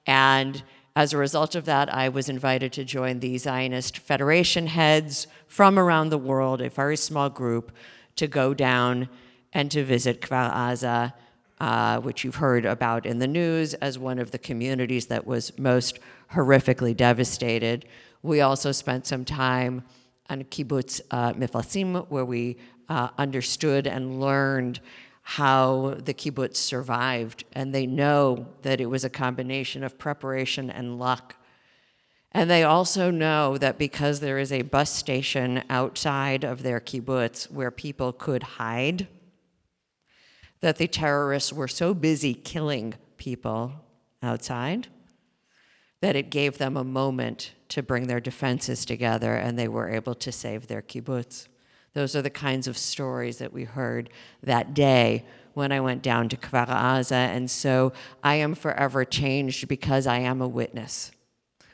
And as a result of that, I was invited to join the Zionist Federation heads from around the world, a very small group, to go down and to visit Kfar Aza, which you've heard about in the news as one of the communities that was most horrifically devastated. We also spent some time on Kibbutz Miflasim, where we understood and learned how the kibbutz survived, and they know that it was a combination of preparation and luck. And they also know that because there is a bus station outside of their kibbutz where people could hide, that the terrorists were so busy killing people outside that it gave them a moment to bring their defenses together, and they were able to save their kibbutz. Those are the kinds of stories that we heard that day when I went down to Kfar Aza, and so I am forever changed because I am a witness.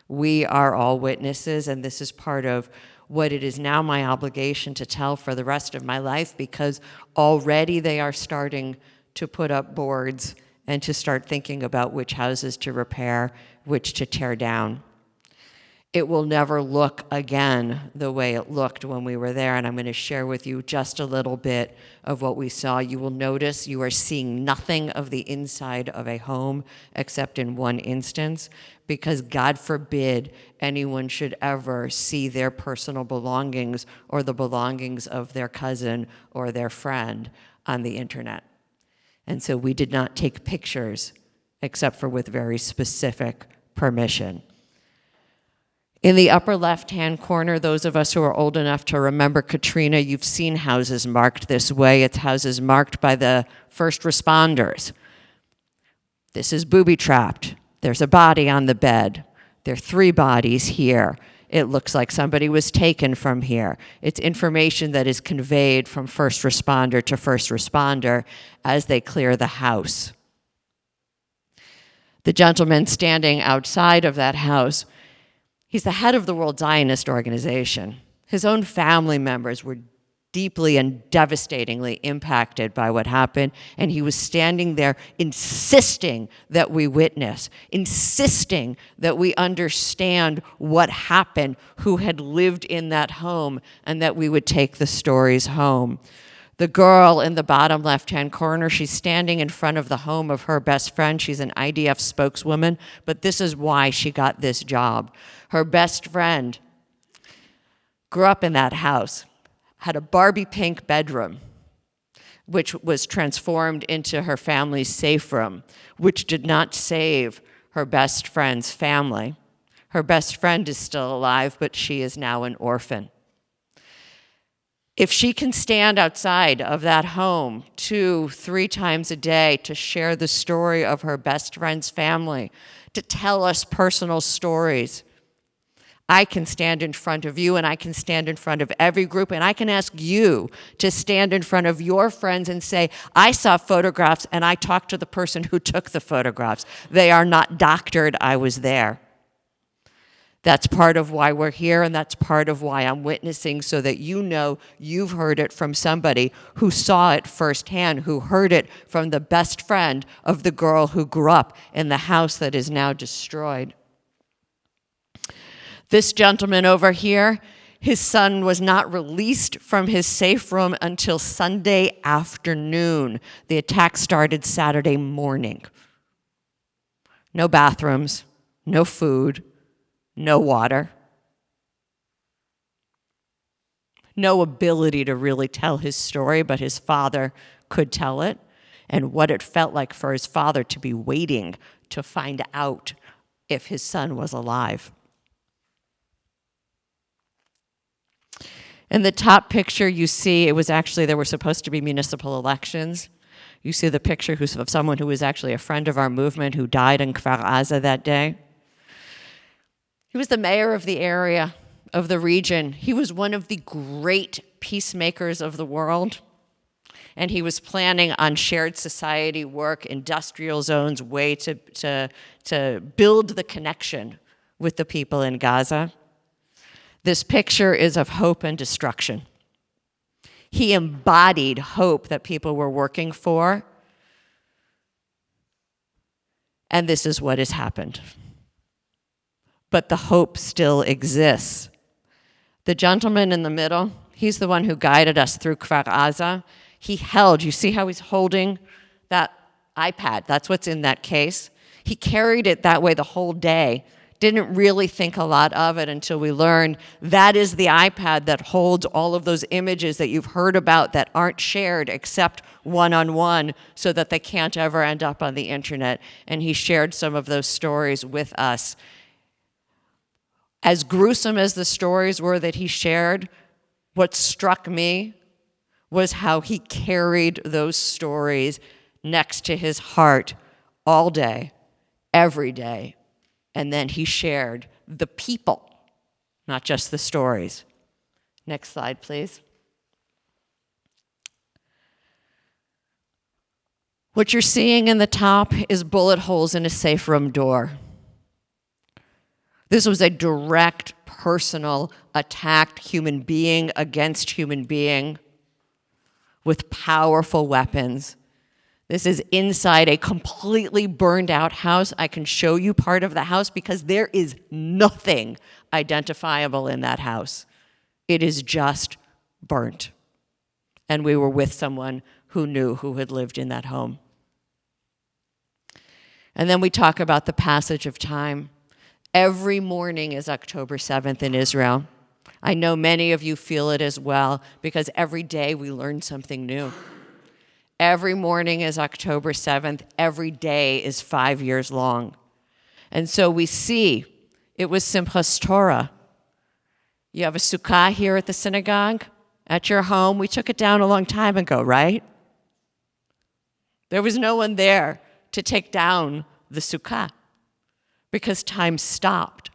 We are all witnesses, and this is part of what it is now my obligation to tell for the rest of my life, because already they are starting to put up boards and to start thinking about which houses to repair, which to tear down. It will never look again the way it looked when we were there, and I'm going to share with you just a little bit of what we saw. You will notice you are seeing nothing of the inside of a home except in one instance, because God forbid anyone should ever see their personal belongings or the belongings of their cousin or their friend on the internet. And so we did not take pictures except for with very specific permission. In the upper left-hand corner, those of us who are old enough to remember Katrina, you've seen houses marked this way. It's houses marked by the first responders. This is booby-trapped. There's a body on the bed. There are 3 bodies here. It looks like somebody was taken from here. It's information that is conveyed from first responder to first responder as they clear the house. The gentleman standing outside of that house, he's the head of the World Zionist Organization. His own family members were deeply and devastatingly impacted by what happened, and he was standing there insisting that we witness, insisting that we understand what happened, who had lived in that home, and that we would take the stories home. The girl in the bottom left-hand corner, she's standing in front of the home of her best friend. She's an IDF spokeswoman, but this is why she got this job. Her best friend grew up in that house, had a Barbie pink bedroom, which was transformed into her family's safe room, which did not save her best friend's family. Her best friend is still alive, but she is now an orphan. If she can stand outside of that home 2-3 times a day to share the story of her best friend's family, to tell us personal stories, I can stand in front of you, and I can stand in front of every group, and I can ask you to stand in front of your friends and say, I saw photographs and I talked to the person who took the photographs. They are not doctored, I was there. That's part of why we're here, and that's part of why I'm witnessing, so that you know you've heard it from somebody who saw it firsthand, who heard it from the best friend of the girl who grew up in the house that is now destroyed. This gentleman over here, his son was not released from his safe room until Sunday afternoon. The attack started Saturday morning. No bathrooms, no food, no water, no ability to really tell his story, but his father could tell it, and what it felt like for his father to be waiting to find out if his son was alive. In the top picture you see, it was actually, there were supposed to be municipal elections. You see the picture of someone who was actually a friend of our movement who died in Kfar Aza that day. He was the mayor of the area, of the region. He was one of the great peacemakers of the world. And he was planning on shared society work, industrial zones, way to build the connection with the people in Gaza. This picture is of hope and destruction. He embodied hope that people were working for, and this is what has happened. But the hope still exists. The gentleman in the middle, he's the one who guided us through Kfar Aza. He held, you see how he's holding that iPad? That's what's in that case. He carried it that way the whole day. Didn't really think a lot of it until we learned that is the iPad that holds all of those images that you've heard about that aren't shared except one-on-one, so that they can't ever end up on the internet. And he shared some of those stories with us. As gruesome as the stories were that he shared, what struck me was how he carried those stories next to his heart all day, every day. And then he shared the people, not just the stories. Next slide, please. What you're seeing in the top is bullet holes in a safe room door. This was a direct, personal, attacked human being against human being with powerful weapons. This is inside a completely burned out house. I can show you part of the house because there is nothing identifiable in that house. It is just burnt. And we were with someone who knew, who had lived in that home. And then we talk about the passage of time. Every morning is October 7th in Israel. I know many of you feel it as well because every day we learn something new. Every morning is October 7th. Every day is 5 years long. And so we see it was Simchas Torah. You have a sukkah here at the synagogue, at your home. We took it down a long time ago, right? There was no one there to take down the sukkah because time stopped.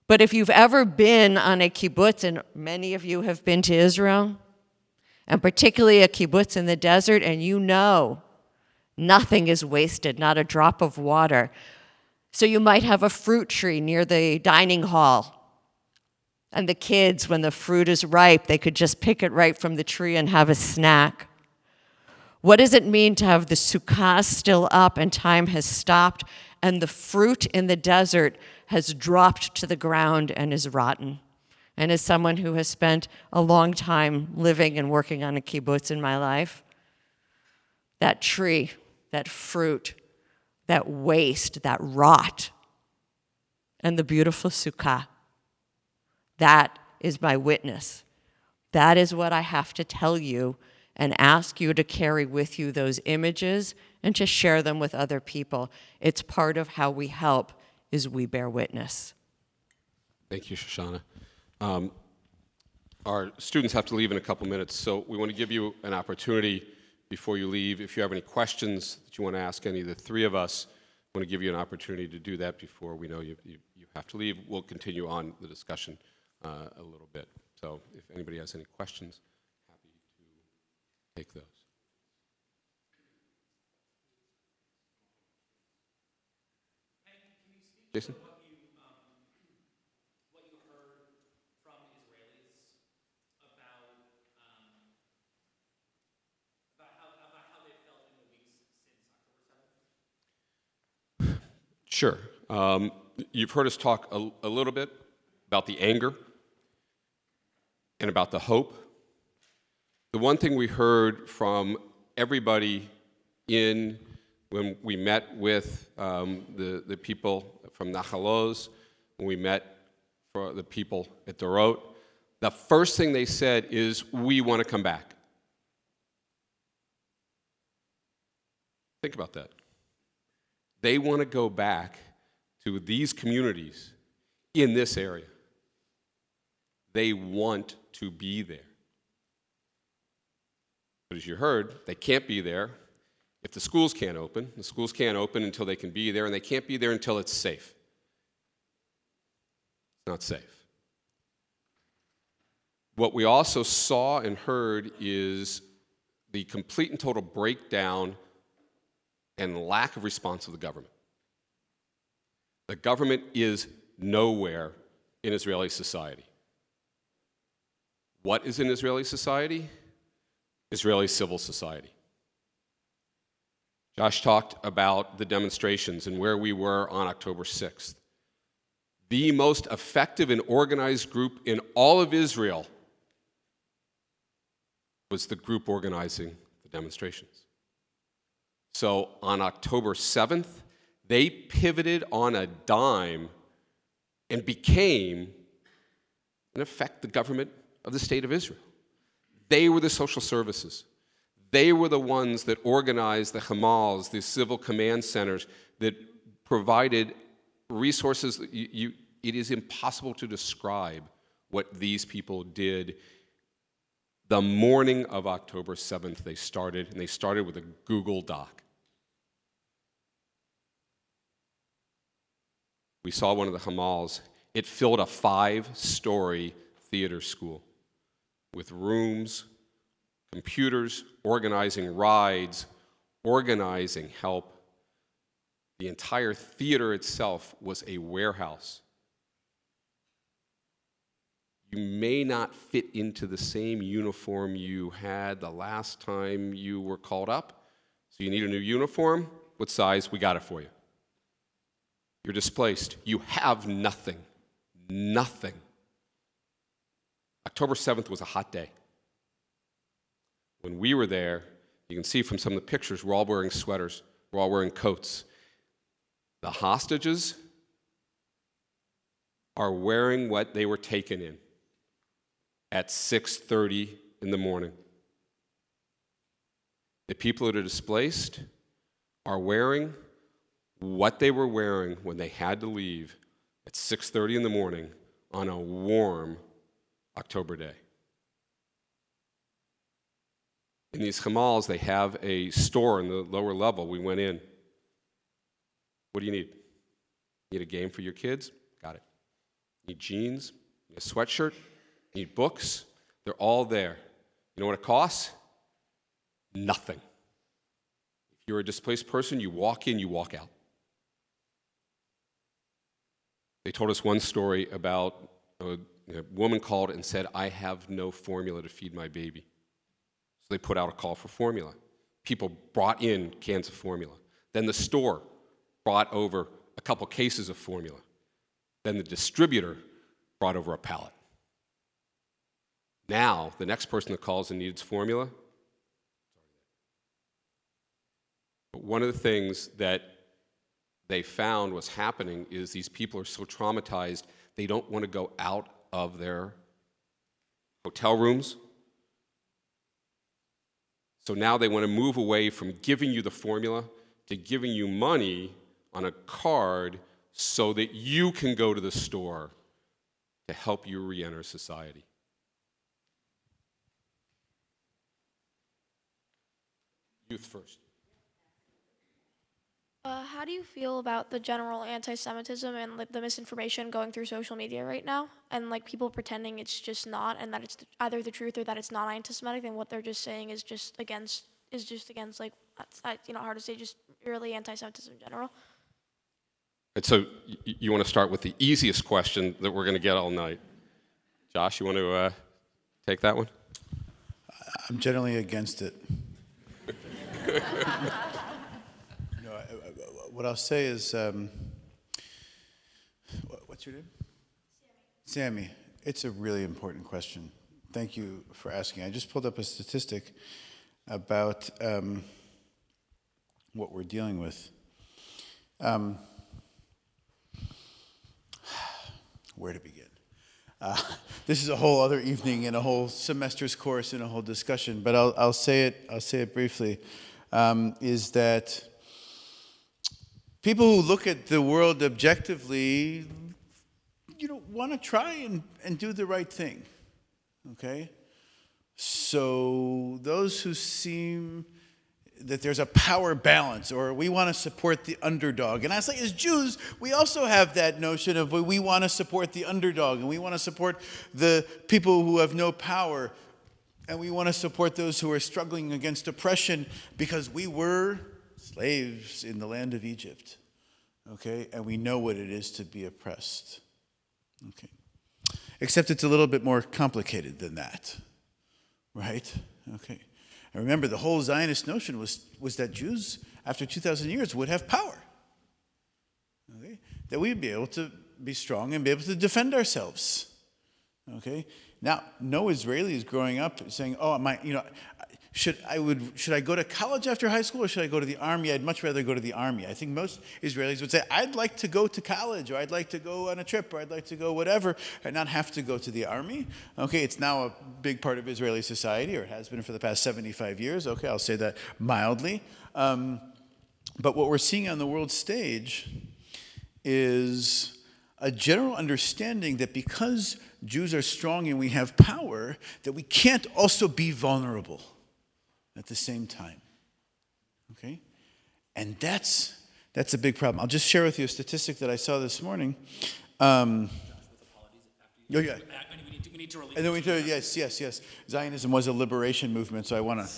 But if you've ever been on a kibbutz, and many of you have been to Israel, and particularly a kibbutz in the desert, and you know nothing is wasted, not a drop of water. So you might have a fruit tree near the dining hall And the kids, when the fruit is ripe, they could just pick it right from the tree and have a snack. What does it mean to have the sukkah still up and time has stopped and the fruit in the desert has dropped to the ground and is rotten? And as someone who has spent a long time living and working on a kibbutz in my life, that tree, that fruit, that waste, that rot, and the beautiful sukkah, that is my witness. That is what I have to tell you and ask you to carry with you those images and to share them with other people. It's part of how we help is we bear witness. Thank you, Shoshana. Our students have to leave in a couple minutes, so we want to give you an opportunity before you leave. If you have any questions that you want to ask any of the three of us, I want to give you an opportunity to do that before we know you have to leave. We'll continue on the discussion a little bit. So if anybody has any questions, happy to take those. Jason? What you heard from Israelis about how they felt in the weeks since October 7th? Sure. You've heard us talk a little bit about the anger and about the hope. The one thing we heard from everybody when we met with the people from Nahal Oz, when we met for the people at Dorot, the first thing they said is, we want to come back. Think about that. They want to go back to these communities in this area. They want to be there. But as you heard, they can't be there if the schools can't open. The schools can't open until they can be there, and they can't be there until it's safe. It's not safe. What we also saw and heard is the complete and total breakdown and lack of response of the government. The government is nowhere in Israeli society. What is in Israeli society? Israeli civil society. Josh talked about the demonstrations and where we were on October 6th. The most effective and organized group in all of Israel was the group organizing the demonstrations. So on October 7th, they pivoted on a dime and became, in effect, the government of the state of Israel. They were the social services. They were the ones that organized the Hamals, the civil command centers, that provided resources. It is impossible to describe what these people did. The morning of October 7th, they started with a Google Doc. We saw one of the Hamals. It filled a 5-story theater school with rooms, computers, organizing rides, organizing help. The entire theater itself was a warehouse. You may not fit into the same uniform you had the last time you were called up, so you need a new uniform. What size? We got it for you. You're displaced. You have nothing. Nothing. October 7th was a hot day. When we were there, you can see from some of the pictures, we're all wearing sweaters. We're all wearing coats. The hostages are wearing what they were taken in at 6:30 in the morning. The people that are displaced are wearing what they were wearing when they had to leave at 6:30 in the morning on a warm October day. In these Hamals, they have a store in the lower level. We went in. What do you need? Need a game for your kids? Got it. Need jeans? Need a sweatshirt? Need books? They're all there. You know what it costs? Nothing. If you're a displaced person, you walk in, you walk out. They told us one story about a woman called and said, I have no formula to feed my baby. So they put out a call for formula. People brought in cans of formula. Then the store brought over a couple cases of formula. Then the distributor brought over a pallet. Now, the next person that calls and needs formula. But one of the things that they found was happening is these people are so traumatized, they don't want to go out of their hotel rooms. So now they want to move away from giving you the formula to giving you money on a card so that you can go to the store to help you re-enter society. Youth first. How do you feel about the general anti-Semitism and like the misinformation going through social media right now, and like people pretending it's just not, and that it's either the truth or that it's not anti-Semitic, and what they're just saying is just against like hard to say, just really anti-Semitism in general? And so you want to start with the easiest question that we're going to get all night. Josh, you want to take that one? I'm generally against it. What I'll say is, what's your name? Sammy. It's a really important question. Thank you for asking. I just pulled up a statistic about what we're dealing with. Where to begin? This is a whole other evening and a whole semester's course and a whole discussion. But I'll say it briefly. Is that people who look at the world objectively, want to try and do the right thing, okay? So those who seem that there's a power balance, or we want to support the underdog. And I say, as Jews, we also have that notion of we want to support the underdog, and we want to support the people who have no power, and we want to support those who are struggling against oppression, because we were slaves in the land of Egypt, okay? And we know what it is to be oppressed, okay? Except it's a little bit more complicated than that, right? Okay. And remember, the whole Zionist notion was that Jews, after 2,000 years, would have power, okay? That we'd be able to be strong and be able to defend ourselves, okay? Now, no Israeli is growing up saying, "Oh, should I go to college after high school, or should I go to the army? I'd much rather go to the army." I think most Israelis would say, "I'd like to go to college, or I'd like to go on a trip, or I'd like to go whatever, and not have to go to the army." Okay, it's now a big part of Israeli society, or has been for the past 75 years. Okay, I'll say that mildly. But what we're seeing on the world stage is a general understanding that because Jews are strong and we have power, that we can't also be vulnerable at the same time, okay? And that's a big problem. I'll just share with you a statistic that I saw this morning. With apologies, Oh, yeah. we need to release. And then yes. Zionism was a liberation movement, so I want to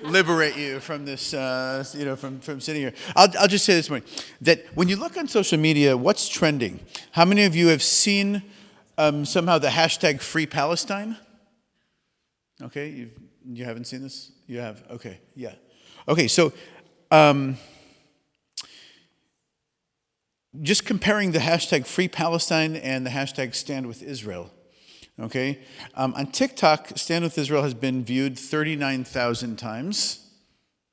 liberate you from this, from sitting here. I'll just say this morning, that when you look on social media, what's trending? How many of you have seen somehow the hashtag Free Palestine? Okay, you haven't seen this? You have? Okay, yeah. Okay, so just comparing the hashtag Free Palestine and the hashtag Stand With Israel, okay? On TikTok, Stand With Israel has been viewed 39,000 times,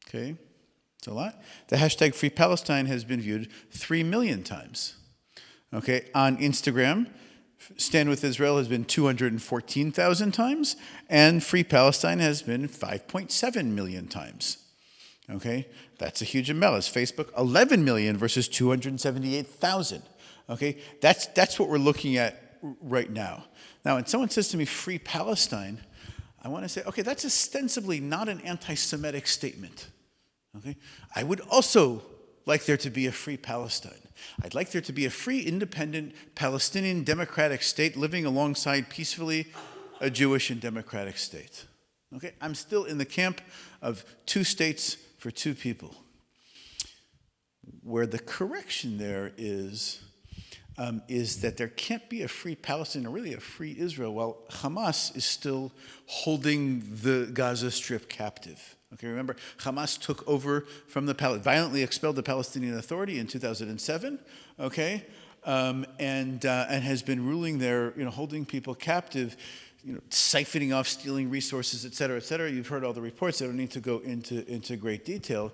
okay? It's a lot. The hashtag Free Palestine has been viewed 3 million times, okay? On Instagram, Stand With Israel has been 214,000 times, and Free Palestine has been 5.7 million times. Okay, that's a huge imbalance. Facebook, 11 million versus 278,000. Okay, that's what we're looking at right now. Now, when someone says to me, Free Palestine, I want to say, okay, that's ostensibly not an anti-Semitic statement. Okay, I would also like there to be a free Palestine. I'd like there to be a free, independent Palestinian democratic state living alongside peacefully a Jewish and democratic state. Okay, I'm still in the camp of 2 states for 2 people. Where the correction there is, is that there can't be a free Palestine or really a free Israel while Hamas is still holding the Gaza Strip captive. Okay, remember, Hamas took over from violently expelled the Palestinian Authority in 2007, okay, and has been ruling there, holding people captive, siphoning off, stealing resources, et cetera, et cetera. You've heard all the reports. I don't need to go into great detail.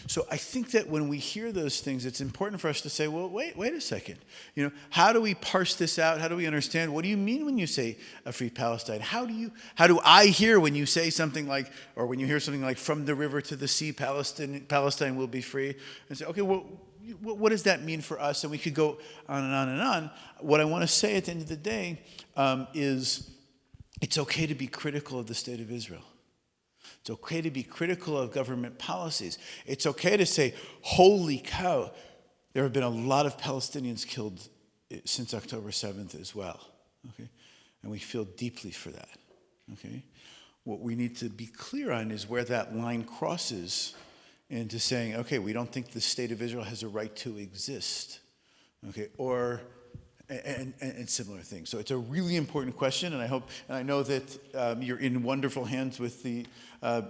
So I think that when we hear those things, it's important for us to say, well, wait a second. How do we parse this out? How do we understand? What do you mean when you say a free Palestine? How do I hear when you say something like, or when you hear something like, from the river to the sea, Palestine will be free? And say, okay, well, what does that mean for us? And we could go on and on and on. What I want to say at the end of the day is, it's okay to be critical of the state of Israel. It's okay to be critical of government policies. It's okay to say, holy cow, there have been a lot of Palestinians killed since October 7th as well. Okay? And we feel deeply for that. Okay? What we need to be clear on is where that line crosses into saying, okay, we don't think the state of Israel has a right to exist. Okay? And similar things. So it's a really important question, and I know that you're in wonderful hands with the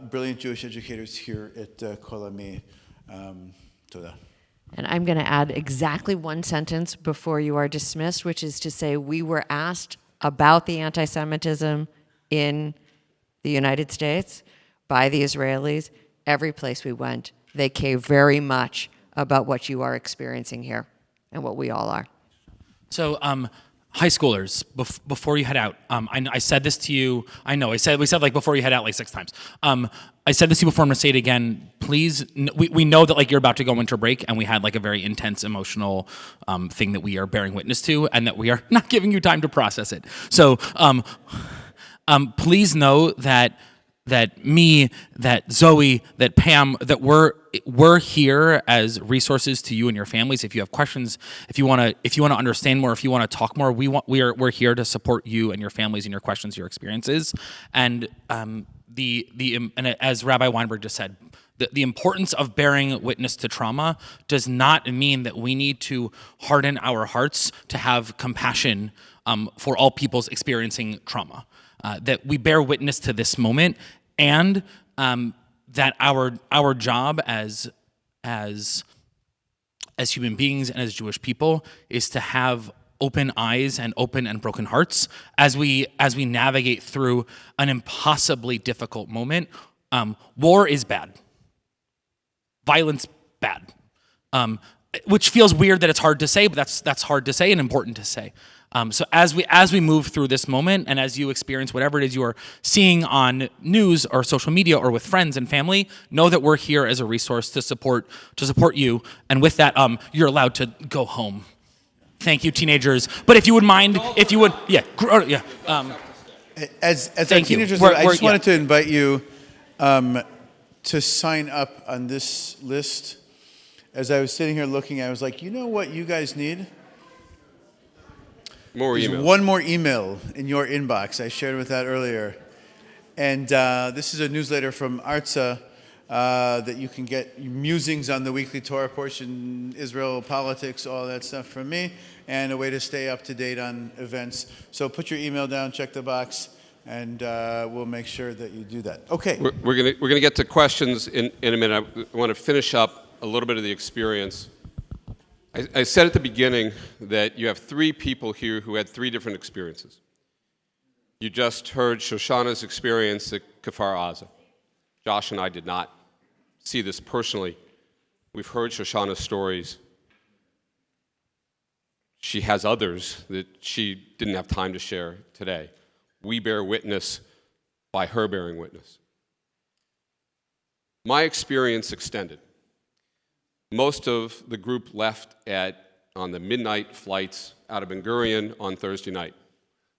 brilliant Jewish educators here at Kol Ami. Toda. And I'm going to add exactly one sentence before you are dismissed, which is to say we were asked about the anti-Semitism in the United States by the Israelis. Every place we went, they care very much about what you are experiencing here and what we all are. So, high schoolers, before you head out, I said this to you. We said like before you head out like 6 times. I said this to you before. I'm gonna say it again. Please, we know that like you're about to go winter break, and we had like a very intense emotional thing that we are bearing witness to, and that we are not giving you time to process it. So, please know that me, that Zoe, that Pam, that we're here as resources to you and your families. If you have questions, if you want to understand more, if you want to talk more, we're here to support you and your families and your questions, your experiences. And and as Rabbi Weinberg just said, the importance of bearing witness to trauma does not mean that we need to harden our hearts to have compassion for all people's experiencing trauma. That we bear witness to this moment, and that our job as human beings and as Jewish people is to have open eyes and open and broken hearts as we navigate through an impossibly difficult moment. War is bad. Violence bad. Which feels weird that it's hard to say, but that's hard to say and important to say. So as we move through this moment, and as you experience whatever it is you are seeing on news or social media or with friends and family, know that we're here as a resource to support you. And with that, you're allowed to go home. Thank you, teenagers. But if you would mind, yeah. As Thank you. teenagers, I just wanted to invite you to sign up on this list. As I was sitting here looking, I was like, you know what you guys need? More There's emails. one more email in your inbox. I shared with that earlier. And this is a newsletter from Ardsley that you can get musings on the weekly Torah portion, Israel politics, all that stuff from me, and a way to stay up to date on events. So put your email down, check the box, and we'll make sure that you do that. Okay. We're gonna get to questions in a minute. I want to finish up a little bit of the experience. I said at the beginning that you have 3 people here who had 3 different experiences. You just heard Shoshana's experience at Kfar Aza. Josh and I did not see this personally. We've heard Shoshana's stories. She has others that she didn't have time to share today. We bear witness by her bearing witness. My experience extended. Most of the group left on the midnight flights out of Ben Gurion on Thursday night.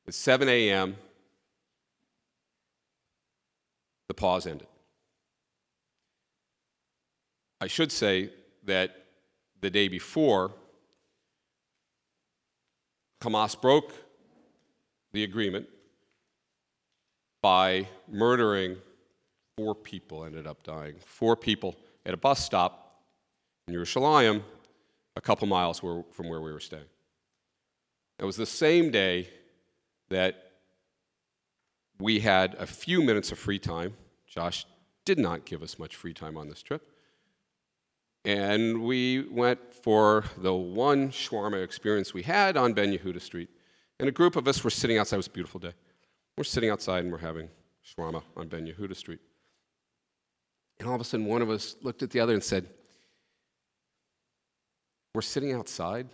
At 7 a.m., the pause ended. I should say that the day before, Hamas broke the agreement by murdering 4 people, ended up dying. 4 people at a bus stop in Yerushalayim, a couple miles from where we were staying. It was the same day that we had a few minutes of free time. Josh did not give us much free time on this trip. And we went for the one shawarma experience we had on Ben Yehuda Street. And a group of us were sitting outside. It was a beautiful day. We're sitting outside and we're having shawarma on Ben Yehuda Street. And all of a sudden, one of us looked at the other and said, we're sitting outside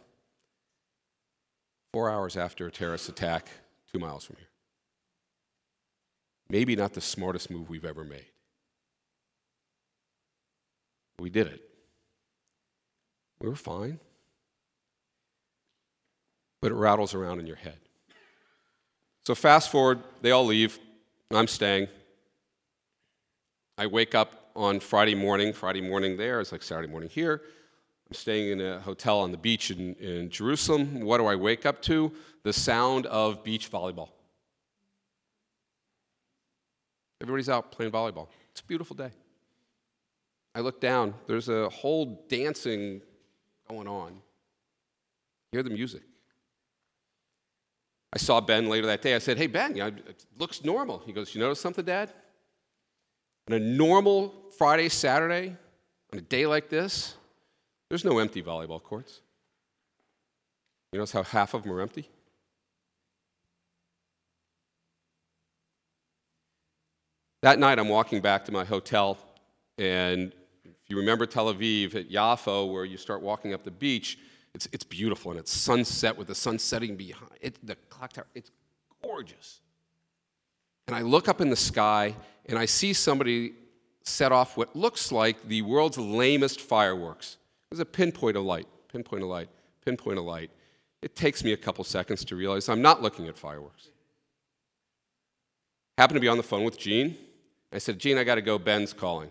4 hours after a terrorist attack 2 miles from here. Maybe not the smartest move we've ever made. We did it. We were fine. But it rattles around in your head. So fast forward, they all leave. I'm staying. I wake up on Friday morning there. It's like Saturday morning here. I'm staying in a hotel on the beach in Jerusalem. What do I wake up to? The sound of beach volleyball. Everybody's out playing volleyball. It's a beautiful day. I look down. There's a whole dancing going on. Hear the music. I saw Ben later that day. I said, hey, Ben, it looks normal. He goes, you notice something, Dad? On a normal Friday, Saturday, on a day like this, there's no empty volleyball courts. You notice how half of them are empty? That night, I'm walking back to my hotel, and if you remember Tel Aviv at Yaffo, where you start walking up the beach, it's beautiful, and it's sunset with the sun setting behind it. The clock tower, it's gorgeous. And I look up in the sky, and I see somebody set off what looks like the world's lamest fireworks. It was a pinpoint of light, pinpoint of light, pinpoint of light. It takes me a couple seconds to realize I'm not looking at fireworks. Happened to be on the phone with Gene. I said, Gene, I got to go. Ben's calling.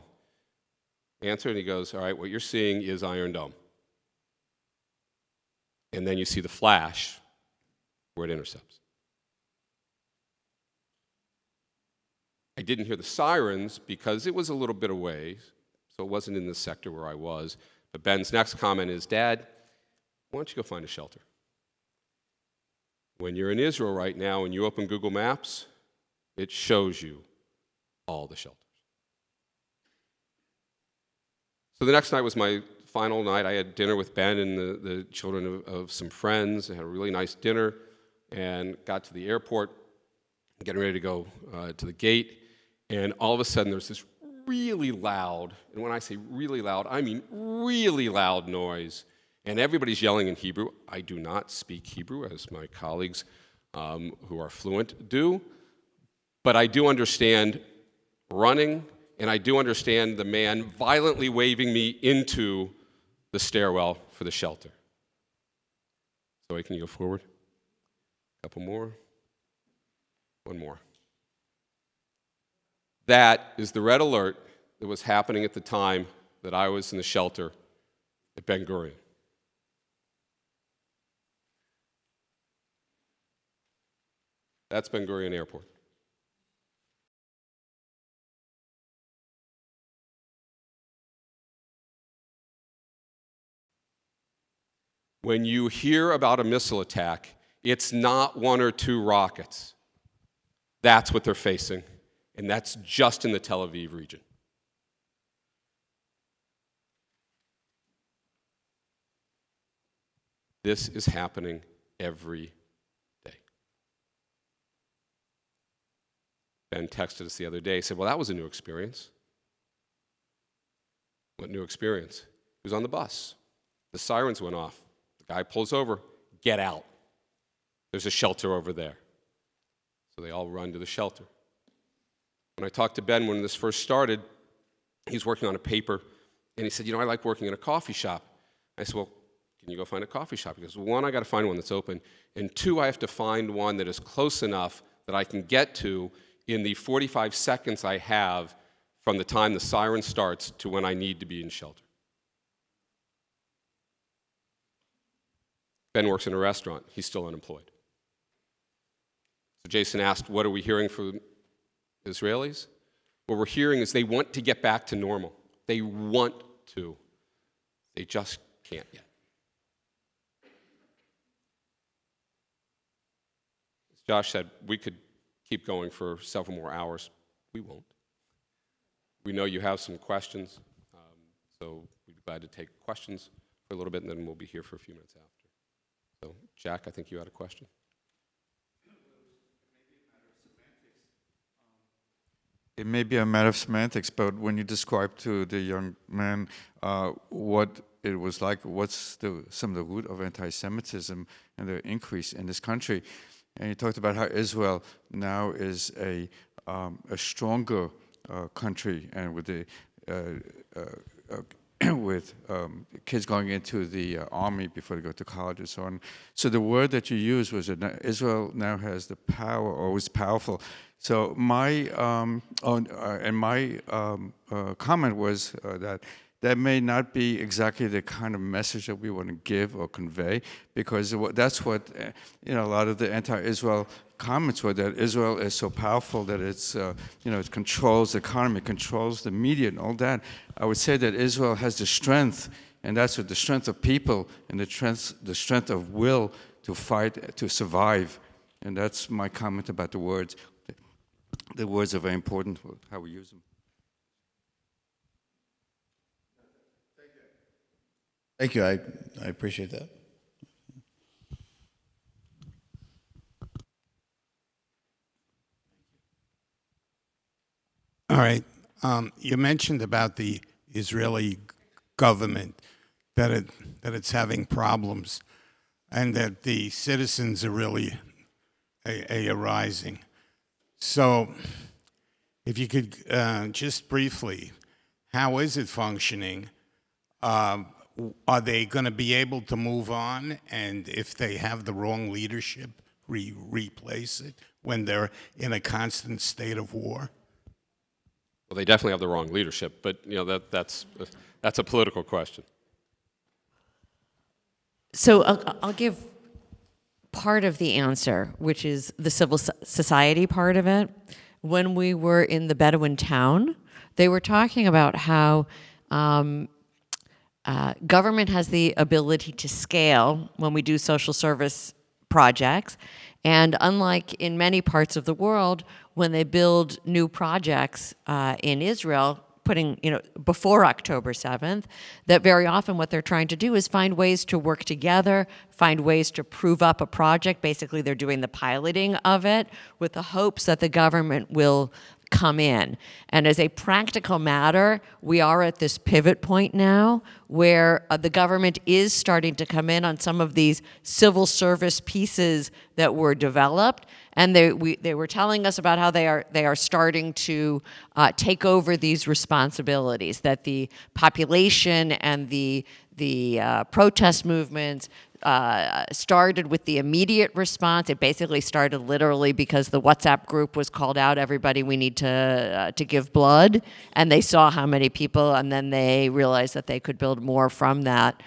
Answer, and he goes, all right, what you're seeing is Iron Dome. And then you see the flash where it intercepts. I didn't hear the sirens because it was a little bit away, so it wasn't in the sector where I was. But Ben's next comment is, Dad, why don't you go find a shelter? When you're in Israel right now and you open Google Maps, it shows you all the shelters. So the next night was my final night. I had dinner with Ben and the children of some friends. I had a really nice dinner and got to the airport, getting ready to go to the gate. And all of a sudden, there's this really loud, and when I say really loud, I mean really loud noise. And everybody's yelling in Hebrew. I do not speak Hebrew, as my colleagues who are fluent do. But I do understand running, and I do understand the man violently waving me into the stairwell for the shelter. So can you go forward? A couple more. One more. That is the red alert that was happening at the time that I was in the shelter at Ben Gurion. That's Ben Gurion Airport. When you hear about a missile attack, it's not 1 or 2 rockets. That's what they're facing, and that's just in the Tel Aviv region. This is happening every day. Ben texted us the other day, said, well, that was a new experience. What new experience? He was on the bus. The sirens went off. The guy pulls over, get out. There's a shelter over there. So they all run to the shelter. When I talked to Ben when this first started, he was working on a paper, and he said, I like working in a coffee shop. I said, well, can you go find a coffee shop? He goes, well, 1, I got to find one that's open, and 2, I have to find one that is close enough that I can get to in the 45 seconds I have from the time the siren starts to when I need to be in shelter. Ben works in a restaurant. He's still unemployed. So Jason asked, what are we hearing from Israelis? What we're hearing is they want to get back to normal. They want to. They just can't yet. Josh said we could keep going for several more hours. We won't. We know you have some questions, so we'd be glad to take questions for a little bit, and then we'll be here for a few minutes after. So, Jack, I think you had a question. It may be a matter of semantics, but when you describe to the young man what it was like, what's some of the root of anti-Semitism and the increase in this country, and you talked about how Israel now is a stronger country, and with the with kids going into the army before they go to college and so on. So the word that you used was that Israel now has the power, or is powerful. So my comment was that may not be exactly the kind of message that we want to give or convey, because that's what a lot of the anti-Israel comments were, that Israel is so powerful that it's it controls the economy, controls the media, and all that. I would say that Israel has the strength, and that's what the strength of people and the strength of will to fight, to survive. And that's my comment about the words. The words are very important, how we use them. Thank you. I appreciate that. All right. You mentioned about the Israeli government, that it's having problems, and that the citizens are really arising. So, if you could just briefly, how is it functioning? Are they going to be able to move on, and if they have the wrong leadership, replace it when they're in a constant state of war? Well, they definitely have the wrong leadership, but that's a political question. So I'll give part of the answer, which is the civil society part of it. When we were in the Bedouin town, they were talking about how government has the ability to scale when we do social service projects. And unlike in many parts of the world, when they build new projects in Israel, putting, before October 7th, that very often what they're trying to do is find ways to work together, find ways to prove up a project. Basically, they're doing the piloting of it with the hopes that the government will come in. And as a practical matter, we are at this pivot point now where the government is starting to come in on some of these civil service pieces that were developed. And they were telling us about how they are starting to take over these responsibilities, that the population and the protest movements started with the immediate response. It basically started literally because the WhatsApp group was called out, everybody, we need to give blood, and they saw how many people, and then they realized that they could build more from that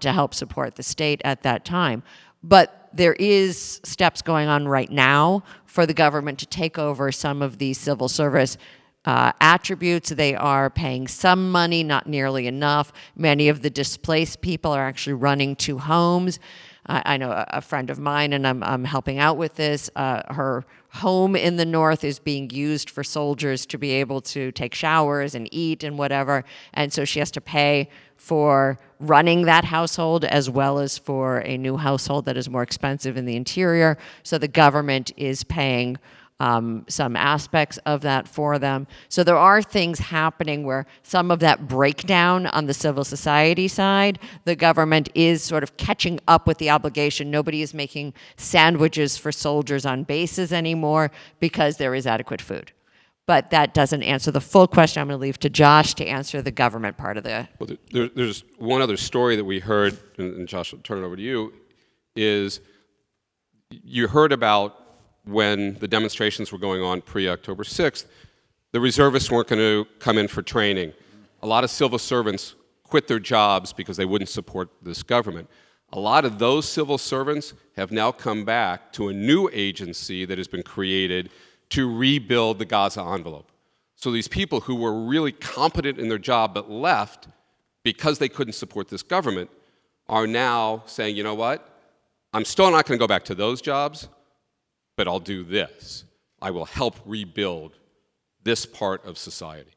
to help support the state at that time. But there is steps going on right now for the government to take over some of these civil service attributes. They are paying some money, not nearly enough. Many of the displaced people are actually running to homes. I know a friend of mine, and I'm helping out with this. Her home in the north is being used for soldiers to be able to take showers and eat and whatever. And so she has to pay for running that household as well as for a new household that is more expensive in the interior. So the government is paying some aspects of that for them. So there are things happening where some of that breakdown on the civil society side, the government is sort of catching up with the obligation. Nobody is making sandwiches for soldiers on bases anymore because there is adequate food. But that doesn't answer the full question. I'm going to leave to Josh to answer the government part of the... Well, there's one other story that we heard, and Josh, I'll turn it over to you, is you heard about when the demonstrations were going on pre-October 6th, the reservists weren't going to come in for training. A lot of civil servants quit their jobs because they wouldn't support this government. A lot of those civil servants have now come back to a new agency that has been created to rebuild the Gaza envelope. So these people who were really competent in their job but left because they couldn't support this government are now saying, you know what, I'm still not going to go back to those jobs, but I'll do this. I will help rebuild this part of society.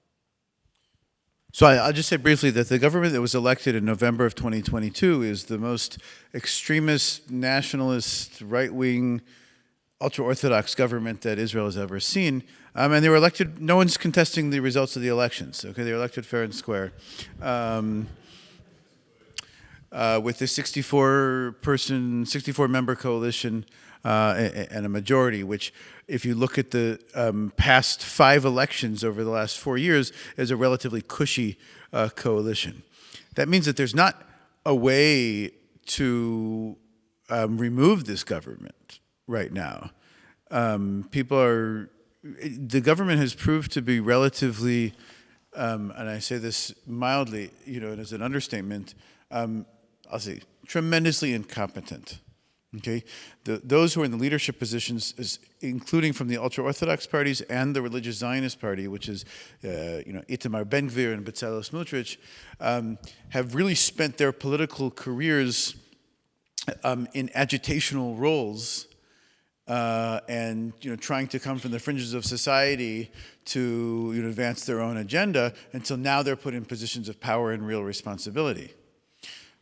So I'll just say briefly that the government that was elected in November of 2022 is the most extremist, nationalist, right-wing, ultra-Orthodox government that Israel has ever seen. And they were elected, no one's contesting the results of the elections, okay? They were elected fair and square. With the 64-member coalition and a majority, which, if you look at the past 5 elections over the last 4 years, is a relatively cushy coalition. That means that there's not a way to remove this government right now. The government has proved to be relatively, and I say this mildly, and as an understatement, I'll say tremendously incompetent. Okay, those who are in the leadership positions, including from the ultra-Orthodox parties and the religious Zionist party, which is, Itamar Ben-Gvir and Bezalel Smotrich, have really spent their political careers in agitational roles and trying to come from the fringes of society to advance their own agenda until now they're put in positions of power and real responsibility.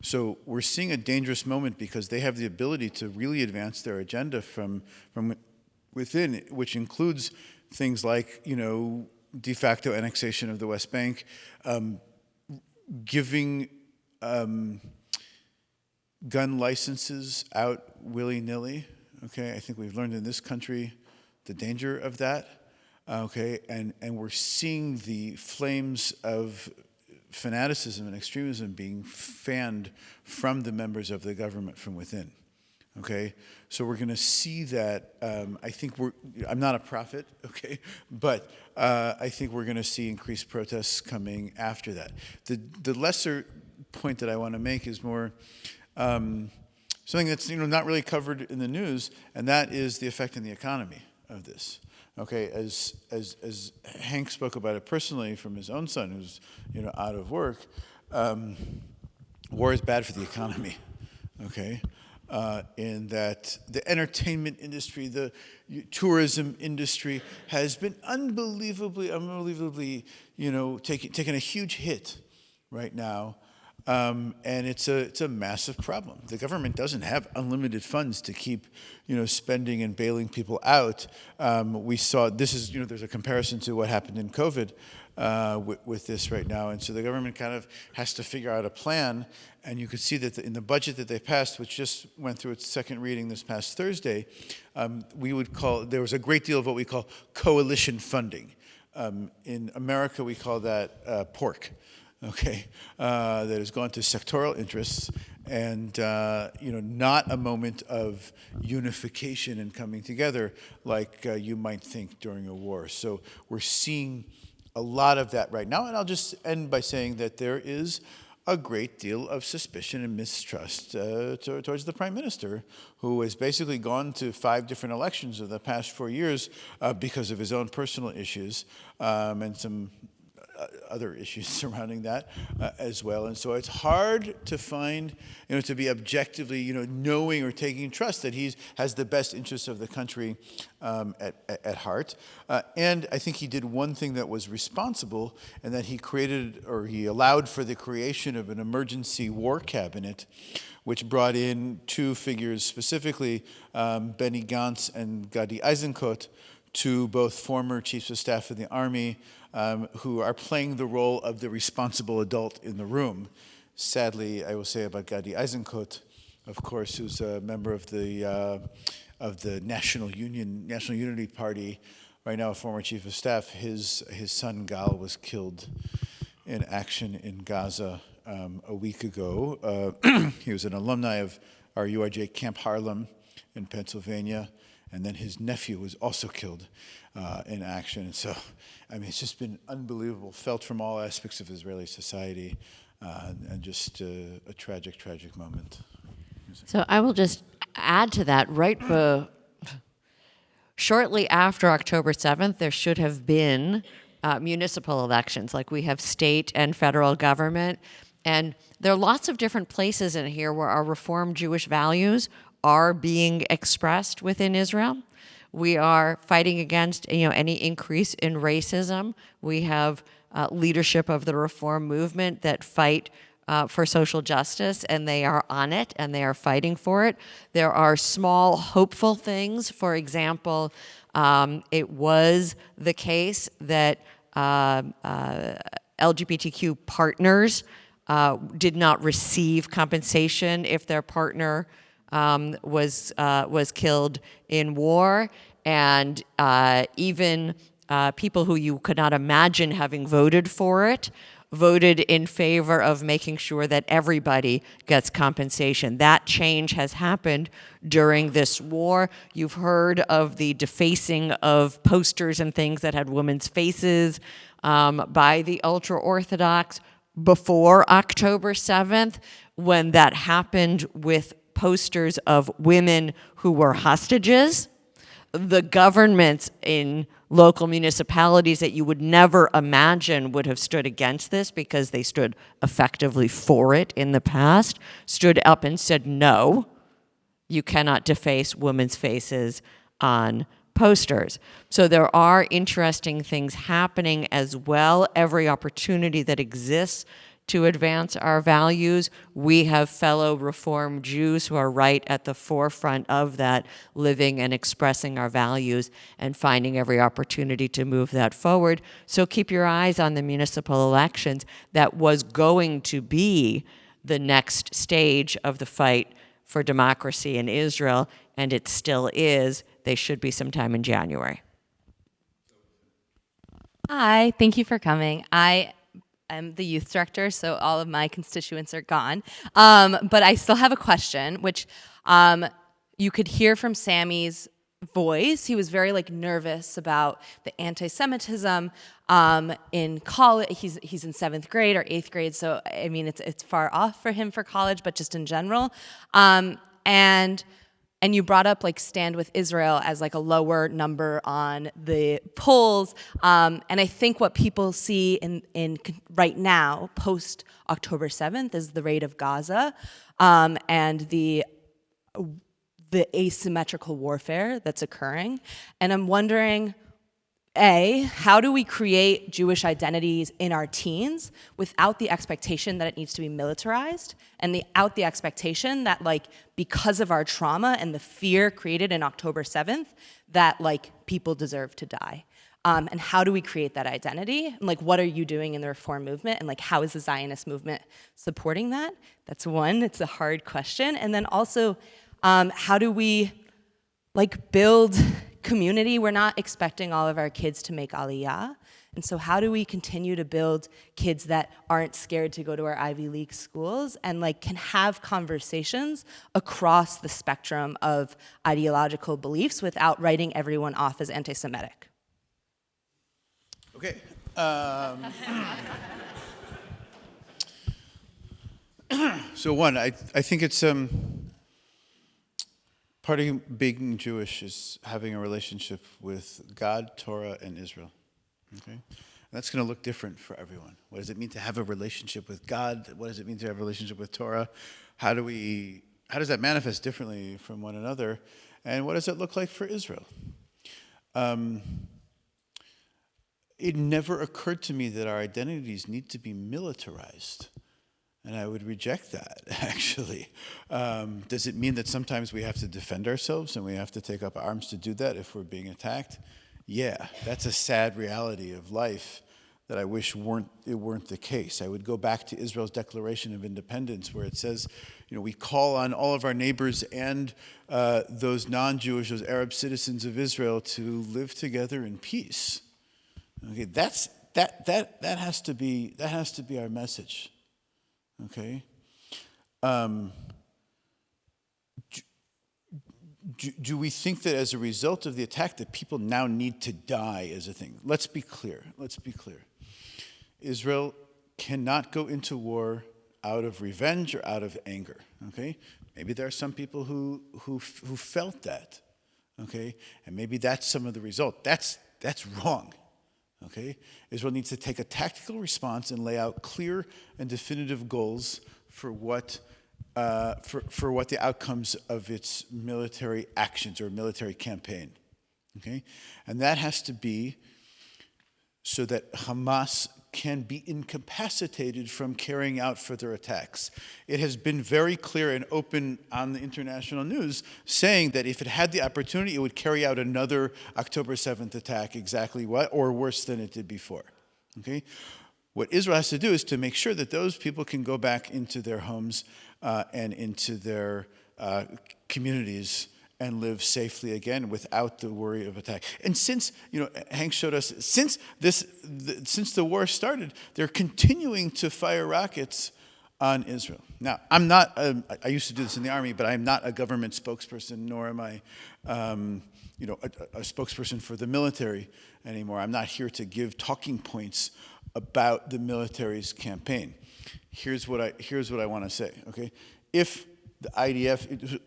So we're seeing a dangerous moment because they have the ability to really advance their agenda from within, which includes things like, de facto annexation of the West Bank, giving gun licenses out willy-nilly. Okay, I think we've learned in this country the danger of that. Okay, and we're seeing the flames of fanaticism and extremism being fanned from the members of the government from within. Okay, so we're going to see that. I think I'm not a prophet, okay, but I think we're going to see increased protests coming after that. The lesser point that I want to make is more something that's not really covered in the news, and that is the effect on the economy of this. Okay, as Hank spoke about it personally from his own son, who's out of work, war is bad for the economy. Okay, in that the entertainment industry, the tourism industry has been unbelievably, taking a huge hit right now. And it's a massive problem. The government doesn't have unlimited funds to keep, spending and bailing people out. We saw there's a comparison to what happened in COVID with this right now, and so the government kind of has to figure out a plan. And you could see that in the budget that they passed, which just went through its second reading this past Thursday, there was a great deal of what we call coalition funding. In America, we call that pork. Okay, that has gone to sectoral interests and, not a moment of unification and coming together like you might think during a war. So we're seeing a lot of that right now. And I'll just end by saying that there is a great deal of suspicion and mistrust towards the Prime Minister, who has basically gone to 5 different elections in the past 4 years because of his own personal issues and some other issues surrounding that as well. And so it's hard to find, to be objectively, knowing or taking trust that he has the best interests of the country at heart. And I think he did one thing that was responsible, and that he allowed for the creation of an emergency war cabinet, which brought in 2 figures specifically, Benny Gantz and Gadi Eisenkot, 2 both former chiefs of staff of the army, who are playing the role of the responsible adult in the room. Sadly, I will say about Gadi Eisenkot, of course, who's a member of the National Unity Party, right now a former chief of staff. His son Gal was killed in action in Gaza a week ago. He was an alumni of our URJ Camp Harlem in Pennsylvania. And then his nephew was also killed in action. And so, it's just been unbelievable, felt from all aspects of Israeli society, and just a tragic, tragic moment. So I will just add to that, shortly after October 7th, there should have been municipal elections, like we have state and federal government. And there are lots of different places in here where our Reform Jewish values are being expressed within Israel. We are fighting against any increase in racism. We have leadership of the reform movement that fight for social justice, and they are on it, and they are fighting for it. There are small, hopeful things. For example, it was the case that LGBTQ partners did not receive compensation if their partner was killed in war, and even people who you could not imagine having voted for it voted in favor of making sure that everybody gets compensation. That change has happened during this war. You've heard of the defacing of posters and things that had women's faces by the ultra-Orthodox before October 7th, when that happened with posters of women who were hostages. The governments in local municipalities that you would never imagine would have stood against this, because they stood effectively for it in the past, stood up and said, no, you cannot deface women's faces on posters. So there are interesting things happening as well. Every opportunity that exists to advance our values, we have fellow Reform Jews who are right at the forefront of that, living and expressing our values and finding every opportunity to move that forward. So keep your eyes on the municipal elections. That was going to be the next stage of the fight for democracy in Israel, and it still is. They should be sometime in January. Hi, thank you for coming. I'm the youth director, so all of my constituents are gone. But I still have a question, which you could hear from Sammy's voice. He was very nervous about the anti-Semitism in college. He's in 7th grade or 8th grade, so I mean it's far off for him for college, but just in general. And you brought up Stand With Israel as a lower number on the polls. And I think what people see in right now, post October 7th, is the raid of Gaza and the asymmetrical warfare that's occurring. And I'm wondering, A, how do we create Jewish identities in our teens without the expectation that it needs to be militarized, and without the expectation that because of our trauma and the fear created in October 7th, that people deserve to die? And how do we create that identity? And what are you doing in the reform movement? And how is the Zionist movement supporting that? That's one. It's a hard question. And then also, how do we build community? We're not expecting all of our kids to make Aliyah. And so how do we continue to build kids that aren't scared to go to our Ivy League schools and can have conversations across the spectrum of ideological beliefs without writing everyone off as anti-Semitic? Okay. So one, I think it's part of being Jewish is having a relationship with God, Torah, and Israel. Okay, and that's going to look different for everyone. What does it mean to have a relationship with God? What does it mean to have a relationship with Torah? How does that manifest differently from one another? And what does it look like for Israel? It never occurred to me that our identities need to be militarized. And I would reject that, actually. Does it mean that sometimes we have to defend ourselves and we have to take up arms to do that if we're being attacked? Yeah, that's a sad reality of life that I wish weren't the case. I would go back to Israel's Declaration of Independence, where it says, we call on all of our neighbors and those non-Jewish, those Arab citizens of Israel to live together in peace. Okay, that has to be our message. Okay. Do we think that as a result of the attack that people now need to die as a thing? Let's be clear. Israel cannot go into war out of revenge or out of anger. Okay. Maybe there are some people who felt that. Okay. And maybe that's some of the result. That's wrong. Okay? Israel needs to take a tactical response and lay out clear and definitive goals for what the outcomes of its military actions or military campaign. okay? And that has to be so that Hamas can be incapacitated from carrying out further attacks. It has been very clear and open on the international news saying that if it had the opportunity, it would carry out another October 7th attack, exactly what, or worse than it did before, okay? What Israel has to do is to make sure that those people can go back into their homes and into their communities and live safely again without the worry of attack. And since, Hank showed us, since the war started, they're continuing to fire rockets on Israel. Now, I'm not, I used to do this in the Army, but I'm not a government spokesperson, nor am I, a spokesperson for the military anymore. I'm not here to give talking points about the military's campaign. Here's what I want to say, okay? If the IDF,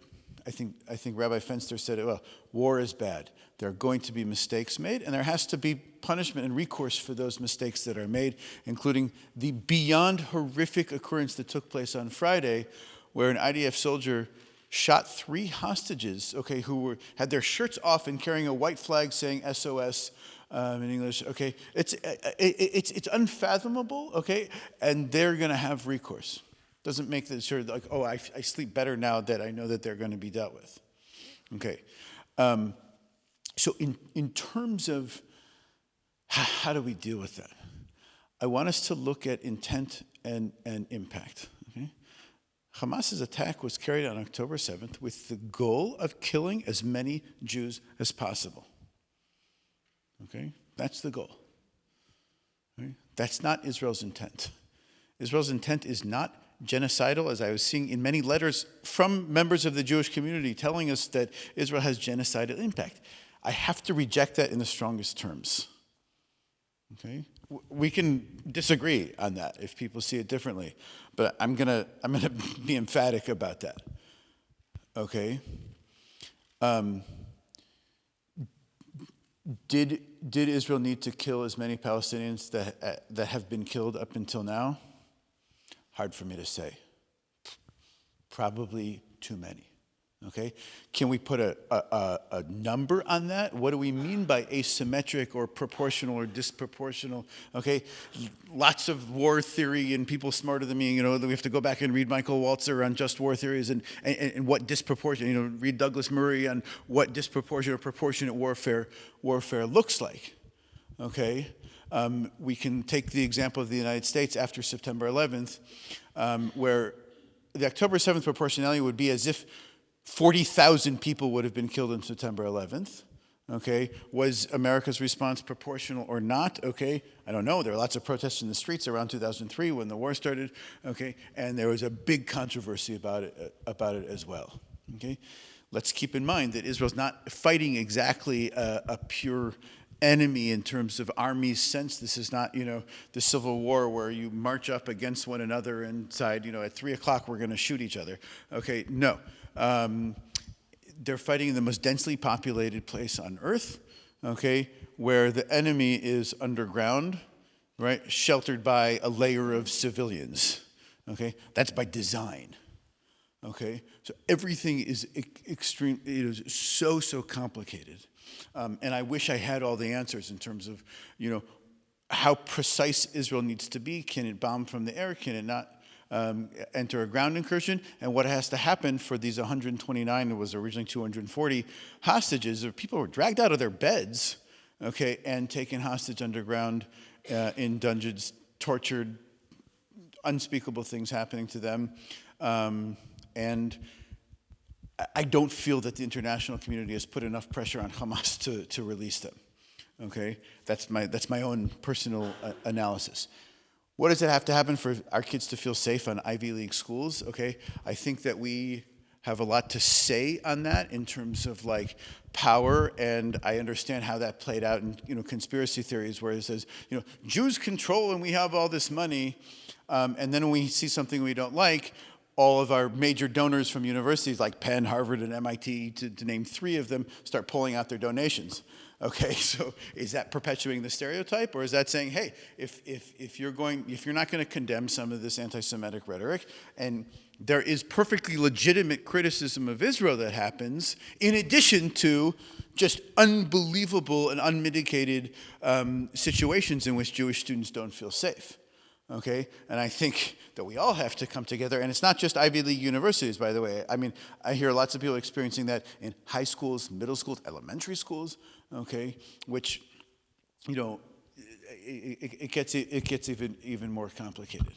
I think Rabbi Fenster said it well, war is bad. There are going to be mistakes made, and there has to be punishment and recourse for those mistakes that are made, including the beyond horrific occurrence that took place on Friday, where an IDF soldier shot 3 hostages, okay, who had their shirts off and carrying a white flag saying SOS in English, okay? It's unfathomable, okay? And they're going to have recourse. Doesn't make it sure like, oh, I sleep better now that I know that they're going to be dealt with. Okay. So in terms of how do we deal with that? I want us to look at intent and impact. Okay? Hamas's attack was carried out on October 7th with the goal of killing as many Jews as possible. Okay? That's the goal. Okay? That's not Israel's intent. Israel's intent is not genocidal, as I was seeing in many letters from members of the Jewish community telling us that Israel has genocidal impact. I have to reject that in the strongest terms. Okay? We can disagree on that if people see it differently, but I'm gonna be emphatic about that. Okay? Did Israel need to kill as many Palestinians that have been killed up until now? Hard for me to say. Probably too many. Okay? Can we put a number on that? What do we mean by asymmetric or proportional or disproportional? Okay? Lots of war theory and people smarter than me, we have to go back and read Michael Walzer on just war theories and what disproportionate, read Douglas Murray on what disproportionate or proportionate warfare looks like. Okay? We can take the example of the United States after September 11th, where the October 7th proportionality would be as if 40,000 people would have been killed on September 11th. Okay, was America's response proportional or not? Okay, I don't know. There were lots of protests in the streets around 2003 when the war started. Okay, and there was a big controversy about it as well. Okay, let's keep in mind that Israel's not fighting exactly a pure enemy in terms of army sense. This is not, the Civil War where you march up against one another and decide, at 3 o'clock we're going to shoot each other. Okay, no. They're fighting in the most densely populated place on earth, okay, where the enemy is underground, right, sheltered by a layer of civilians, okay? That's by design, okay? So everything is extreme, it is so complicated. And I wish I had all the answers in terms of, how precise Israel needs to be. Can it bomb from the air? Can it not enter a ground incursion? And what has to happen for these 129, it was originally 240 hostages, or people were dragged out of their beds, okay, and taken hostage underground in dungeons, tortured, unspeakable things happening to them. And I don't feel that the international community has put enough pressure on Hamas to release them. Okay, that's my own personal analysis. What does it have to happen for our kids to feel safe on Ivy League schools? Okay, I think that we have a lot to say on that in terms of like power, and I understand how that played out in conspiracy theories where it says Jews control and we have all this money, and then when we see something we don't like, all of our major donors from universities like Penn, Harvard, and MIT, to name 3 of them, start pulling out their donations. Okay, so is that perpetuating the stereotype, or is that saying, hey, if you're not going to condemn some of this anti-Semitic rhetoric, and there is perfectly legitimate criticism of Israel that happens, in addition to just unbelievable and unmitigated situations in which Jewish students don't feel safe. Okay, and I think that we all have to come together, and it's not just Ivy League universities, by the way. I mean, I hear lots of people experiencing that in high schools, middle schools, elementary schools, okay, which, you know, it gets even more complicated.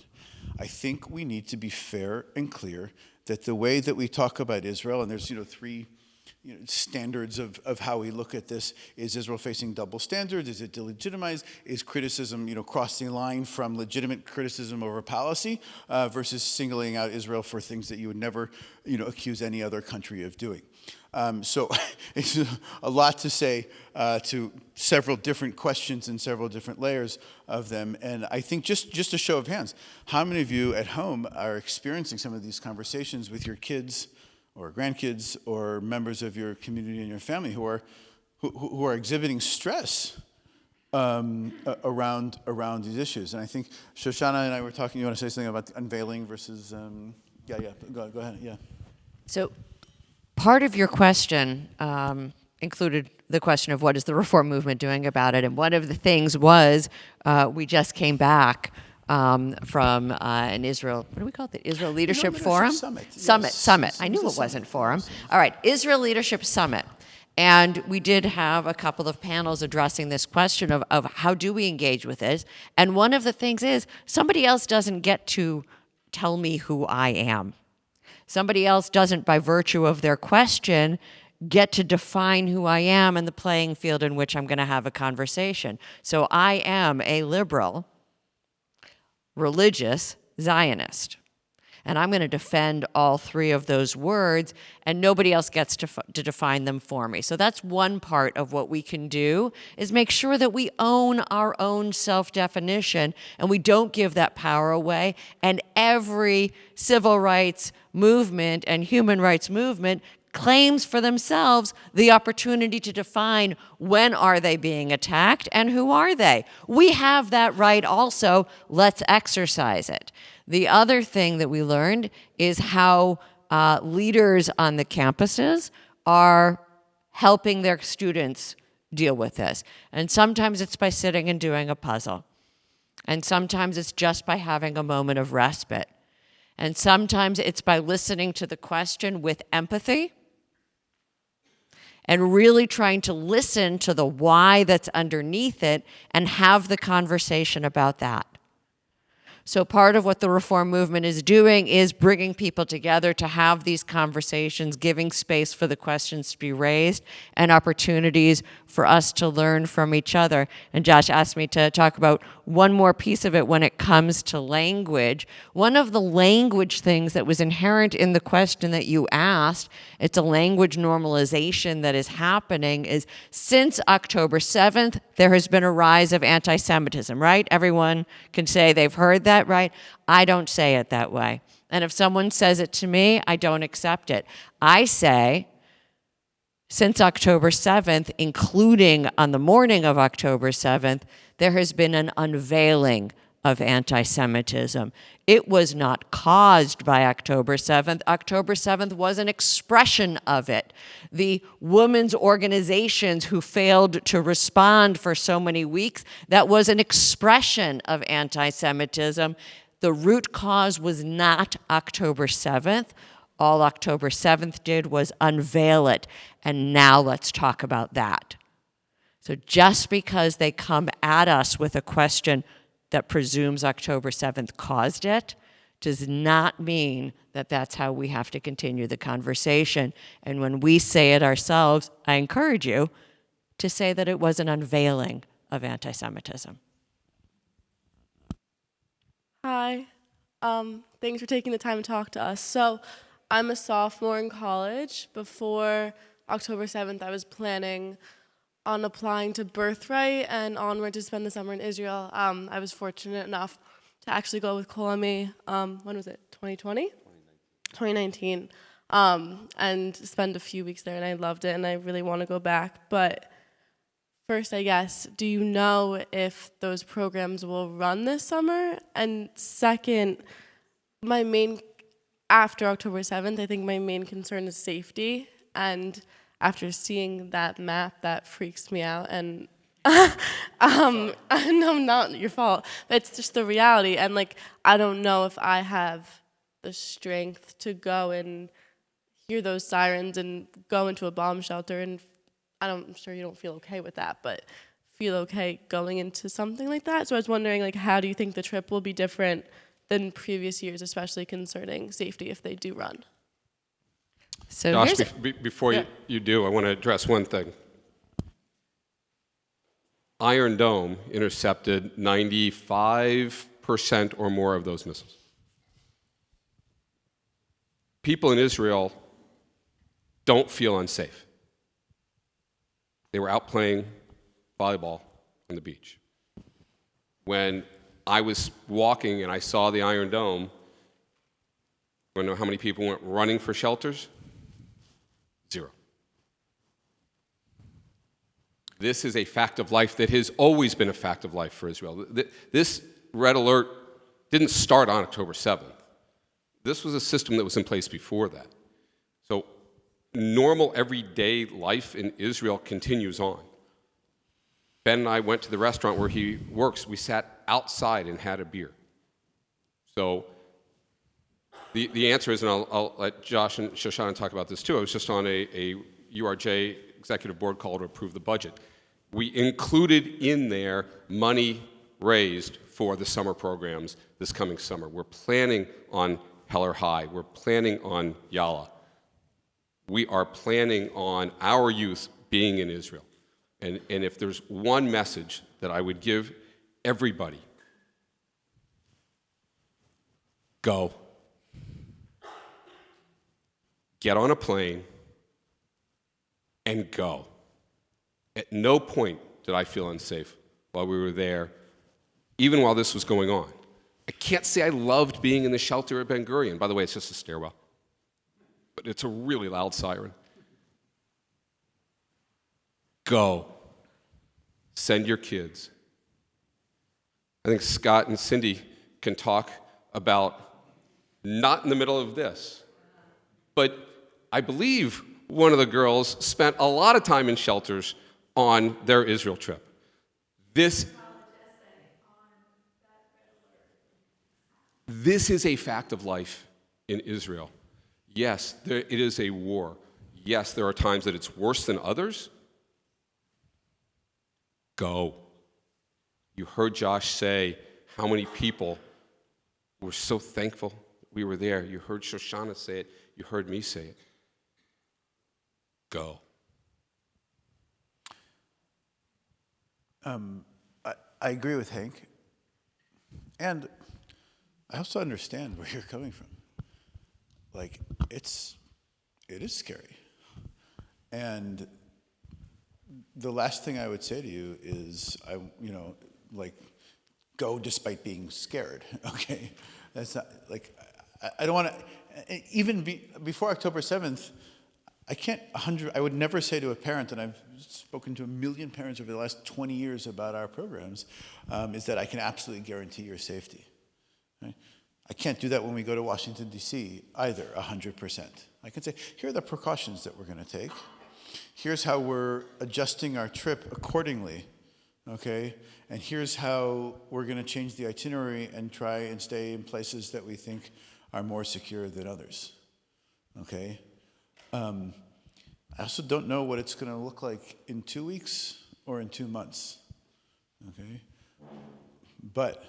I think we need to be fair and clear that the way that we talk about Israel, and there's, 3 standards of how we look at this. Is Israel facing double standards? Is it delegitimized? Is criticism, crossing the line from legitimate criticism over policy versus singling out Israel for things that you would never, accuse any other country of doing? So it's a lot to say to several different questions and several different layers of them. And I think just a show of hands, how many of you at home are experiencing some of these conversations with your kids or grandkids or members of your community and your family who are exhibiting stress around these issues? And I think Shoshana and I were talking. You want to say something about the unveiling versus? Go ahead. Yeah. So part of your question included the question of what is the reform movement doing about it, and one of the things was we just came back from an Israel, what do we call it? The Israel Leadership Forum? Summit. Summit. I knew It was it a wasn't summit. forum. All right, Israel Leadership Summit. And we did have a couple of panels addressing this question of how do we engage with this. And one of the things is somebody else doesn't get to tell me who I am. Somebody else doesn't, by virtue of their question, get to define who I am and the playing field in which I'm going to have a conversation. So I am a liberal, religious Zionist. And I'm going to defend all 3 of those words, and nobody else gets to define them for me. So that's one part of what we can do, is make sure that we own our own self-definition and we don't give that power away. And every civil rights movement and human rights movement claims for themselves the opportunity to define when are they being attacked and who are they. We have that right also. Let's exercise it. The other thing that we learned is how leaders on the campuses are helping their students deal with this. And sometimes it's by sitting and doing a puzzle. And sometimes it's just by having a moment of respite. And sometimes it's by listening to the question with empathy and really trying to listen to the why that's underneath it and have the conversation about that. So part of what the reform movement is doing is bringing people together to have these conversations, giving space for the questions to be raised and opportunities for us to learn from each other. And Josh asked me to talk about one more piece of it when it comes to language. One of the language things that was inherent in the question that you asked, it's a language normalization that is happening, is since October 7th, there has been a rise of anti-Semitism, right? Everyone can say they've heard that, right? I don't say it that way. And if someone says it to me, I don't accept it. I say, since October 7th, including on the morning of October 7th, there has been an unveiling of anti-Semitism. It was not caused by October 7th. October 7th was an expression of it. The women's organizations who failed to respond for so many weeks, that was an expression of anti-Semitism. The root cause was not October 7th. All October 7th did was unveil it. And now let's talk about that. So just because they come at us with a question that presumes October 7th caused it does not mean that that's how we have to continue the conversation. And when we say it ourselves, I encourage you to say that it was an unveiling of anti-Semitism. Hi. Thanks for taking the time to talk to us. So I'm a sophomore in college. Before October 7th, I was planning on applying to Birthright and onward to spend the summer in Israel. I was fortunate enough to actually go with Kol Ami. When was it? 2020? 2019, and spent a few weeks there, and I loved it, and I really want to go back. But first, I guess, do you know if those programs will run this summer? And second, after October 7th, I think my main concern is safety. And after seeing that map, that freaks me out. And no, not your fault. But it's just the reality. And like, I don't know if I have the strength to go and hear those sirens and go into a bomb shelter. And I'm sure you don't feel okay with that, but feel okay going into something like that. So I was wondering, like, how do you think the trip will be different than previous years, especially concerning safety if they do run? So Josh, here's before you do, I want to address one thing. Iron Dome intercepted 95% or more of those missiles. People in Israel don't feel unsafe. They were out playing volleyball on the beach. When I was walking and I saw the Iron Dome, you know how many people went running for shelters? 0. This is a fact of life that has always been a fact of life for Israel. This red alert didn't start on October 7th. This was a system that was in place before that. So normal everyday life in Israel continues on. Ben and I went to the restaurant where he works. We sat outside and had a beer. So the answer is, and I'll let Josh and Shoshana talk about this too, I was just on a URJ executive board call to approve the budget. We included in there money raised for the summer programs this coming summer. We're planning on Heller High. We're planning on Yala. We are planning on our youth being in Israel. And if there's one message that I would give everybody, go. Get on a plane and go. At no point did I feel unsafe while we were there, even while this was going on. I can't say I loved being in the shelter at Ben Gurion. By the way, it's just a stairwell. But it's a really loud siren. Go. Send your kids. I think Scott and Cindy can talk about, not in the middle of this, but I believe one of the girls spent a lot of time in shelters on their Israel trip. This is a fact of life in Israel. Yes, it is a war. Yes, there are times that it's worse than others. Go. You heard Josh say how many people were so thankful we were there. You heard Shoshana say it. You heard me say it. Go. I agree with Hank. And I also understand where you're coming from. Like, it is scary. And the last thing I would say to you is, go despite being scared, okay? That's not, like, I don't want to, even before October 7th, I would never say to a parent, and I've spoken to 1 million parents over the last 20 years about our programs, is that I can absolutely guarantee your safety. Right? I can't do that when we go to Washington, D.C. either, 100%. I can say, here are the precautions that we're going to take. Here's how we're adjusting our trip accordingly, okay? And here's how we're going to change the itinerary and try and stay in places that we think are more secure than others, okay? I also don't know what it's going to look like in 2 weeks or in 2 months, okay? But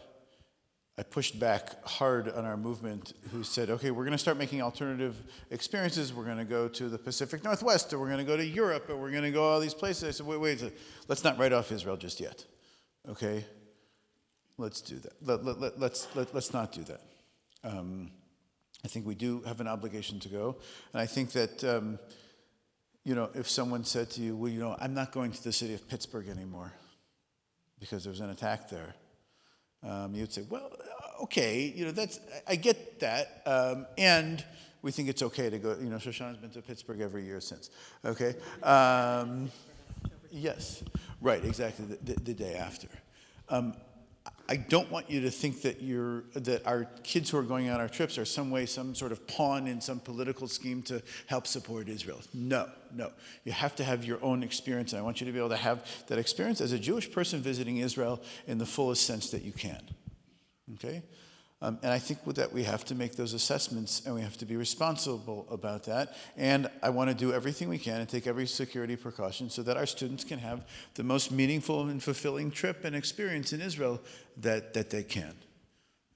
I pushed back hard on our movement who said, okay, we're going to start making alternative experiences. We're going to go to the Pacific Northwest, or we're going to go to Europe, or we're going to go all these places. I said, wait, let's not write off Israel just yet, okay? Let's do that. Let's not do that. I think we do have an obligation to go. And I think that, if someone said to you, well, I'm not going to the city of Pittsburgh anymore because there's an attack there, you'd say, well, okay, I get that, and we think it's okay to go. Shoshana's been to Pittsburgh every year since. Okay, yes, right, exactly. The day after. I don't want you to think that our kids who are going on our trips are some sort of pawn in some political scheme to help support Israel. No. You have to have your own experience, and I want you to be able to have that experience as a Jewish person visiting Israel in the fullest sense that you can. Okay? And I think with that we have to make those assessments, and we have to be responsible about that. And I want to do everything we can and take every security precaution so that our students can have the most meaningful and fulfilling trip and experience in Israel that they can.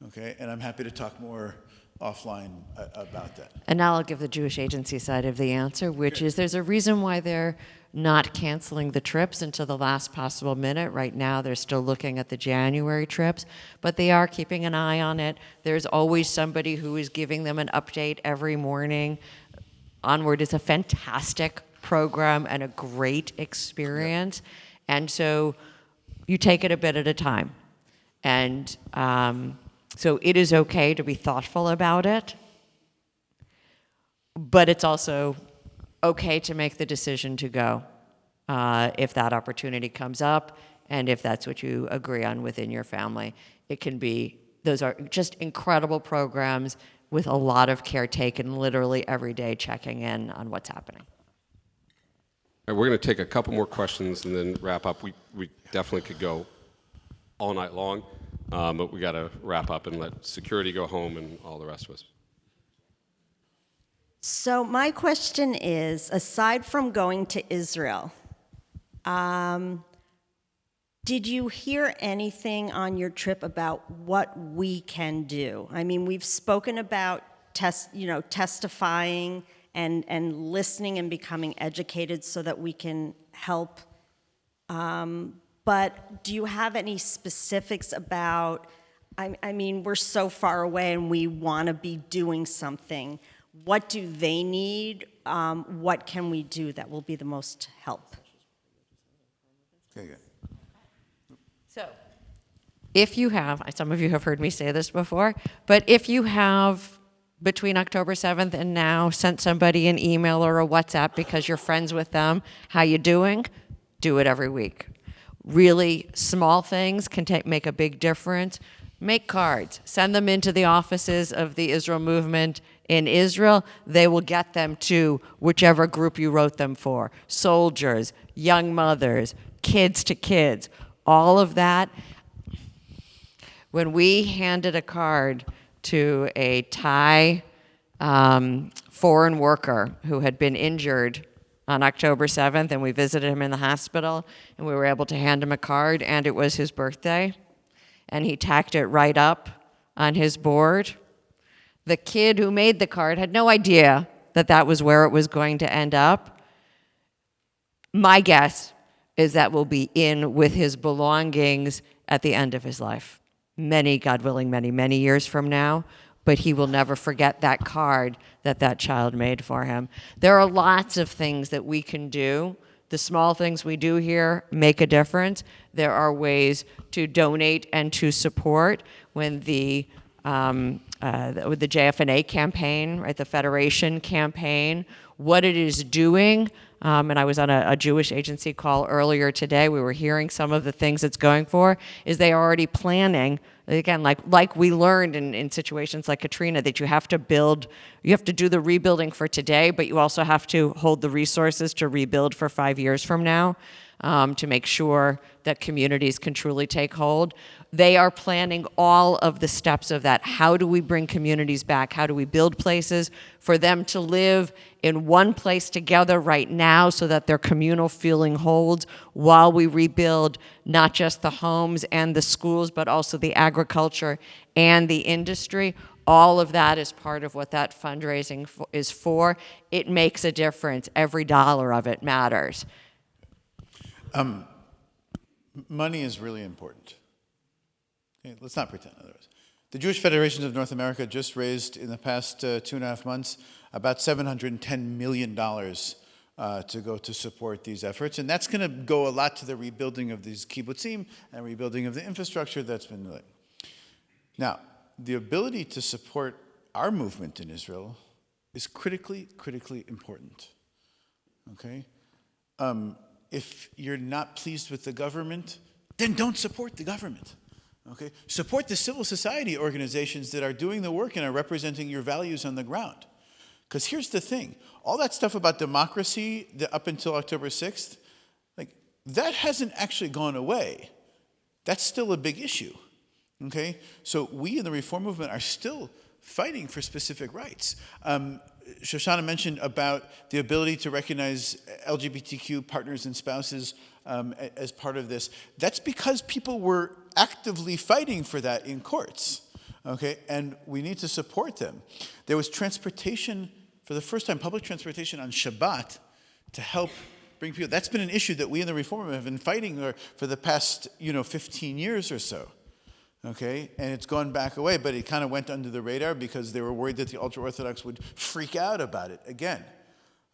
Okay? And I'm happy to talk more offline about that. And now I'll give the Jewish agency side of the answer, which is there's a reason why they're not canceling the trips until the last possible minute. Right now, they're still looking at the January trips, but they are keeping an eye on it. There's always somebody who is giving them an update every morning. Onward is a fantastic program and a great experience. Yep. And so you take it a bit at a time. And so it is okay to be thoughtful about it, but it's also okay to make the decision to go if that opportunity comes up and if that's what you agree on within your family. Those are just incredible programs with a lot of care taken literally every day, checking in on what's happening. All right, we're going to take a couple more questions and then wrap up. We definitely could go all night long, but we got to wrap up and let security go home and all the rest of us. So my question is, aside from going to Israel, did you hear anything on your trip about what we can do? I mean, we've spoken about testifying and listening and becoming educated so that we can help. But do you have any specifics about, I mean, we're so far away and we want to be doing something. What do they need? What can we do that will be the most help? Okay, good. So, if you have, some of you have heard me say this before, but if you have between October 7th and now sent somebody an email or a WhatsApp because you're friends with them, how you doing? Do it every week. Really small things can make a big difference. Make cards, send them into the offices of the Israel movement in Israel. They will get them to whichever group you wrote them for. Soldiers, young mothers, kids to kids, all of that. When we handed a card to a Thai foreign worker who had been injured on October 7th, and we visited him in the hospital, and we were able to hand him a card, and it was his birthday, and he tacked it right up on his board. The kid who made the card had no idea that that was where it was going to end up. My guess is that will be in with his belongings at the end of his life. Many, God willing, many, many years from now, but he will never forget that card that that child made for him. There are lots of things that we can do. The small things we do here make a difference. There are ways to donate and to support. When the JFNA campaign, right, the Federation campaign, what it is doing, and I was on a Jewish agency call earlier today, we were hearing some of the things it's going for, is they are already planning, again, like we learned in situations like Katrina, that you have to do the rebuilding for today, but you also have to hold the resources to rebuild for 5 years from now, to make sure that communities can truly take hold. They are planning all of the steps of that. How do we bring communities back? How do we build places for them to live in one place together right now so that their communal feeling holds while we rebuild not just the homes and the schools, but also the agriculture and the industry? All of that is part of what that fundraising is for. It makes a difference. Every dollar of it matters. Money is really important. Okay, let's not pretend otherwise. The Jewish Federation of North America just raised in the past 2.5 months about $710 million to go to support these efforts. And that's going to go a lot to the rebuilding of these kibbutzim and rebuilding of the infrastructure that's been laid. Now, the ability to support our movement in Israel is critically, critically important. Okay? If you're not pleased with the government, then don't support the government. Okay? Support the civil society organizations that are doing the work and are representing your values on the ground. Because here's the thing, all that stuff about democracy up until October 6th, like, that hasn't actually gone away. That's still a big issue. Okay? So we in the reform movement are still fighting for specific rights. Shoshana mentioned about the ability to recognize LGBTQ partners and spouses as part of this. That's because people were actively fighting for that in courts, okay? And we need to support them. There was transportation, for the first time, public transportation on Shabbat to help bring people. That's been an issue that we in the Reform Movement have been fighting for the past, 15 years or so. Okay, and it's gone back away, but it kind of went under the radar because they were worried that the ultra-Orthodox would freak out about it again.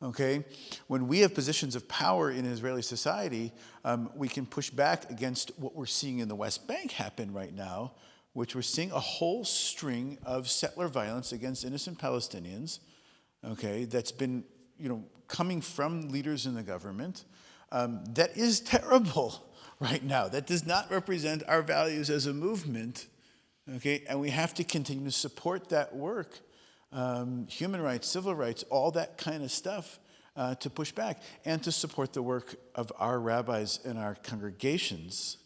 Okay, when we have positions of power in Israeli society, we can push back against what we're seeing in the West Bank happen right now, which we're seeing a whole string of settler violence against innocent Palestinians. Okay, that's been coming from leaders in the government. That is terrible. Right now, that does not represent our values as a movement, okay? And we have to continue to support that work, human rights, civil rights, all that kind of stuff to push back, and to support the work of our rabbis and our congregations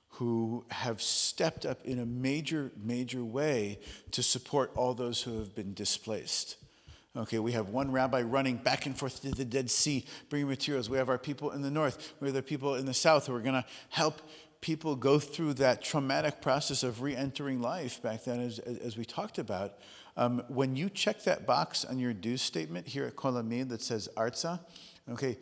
who have stepped up in a major, major way to support all those who have been displaced. Okay, we have one rabbi running back and forth to the Dead Sea, bringing materials. We have our people in the north. We have the people in the south who are going to help people go through that traumatic process of re-entering life back then, as we talked about. When you check that box on your dues statement here at Kol Ami that says Artsa, okay,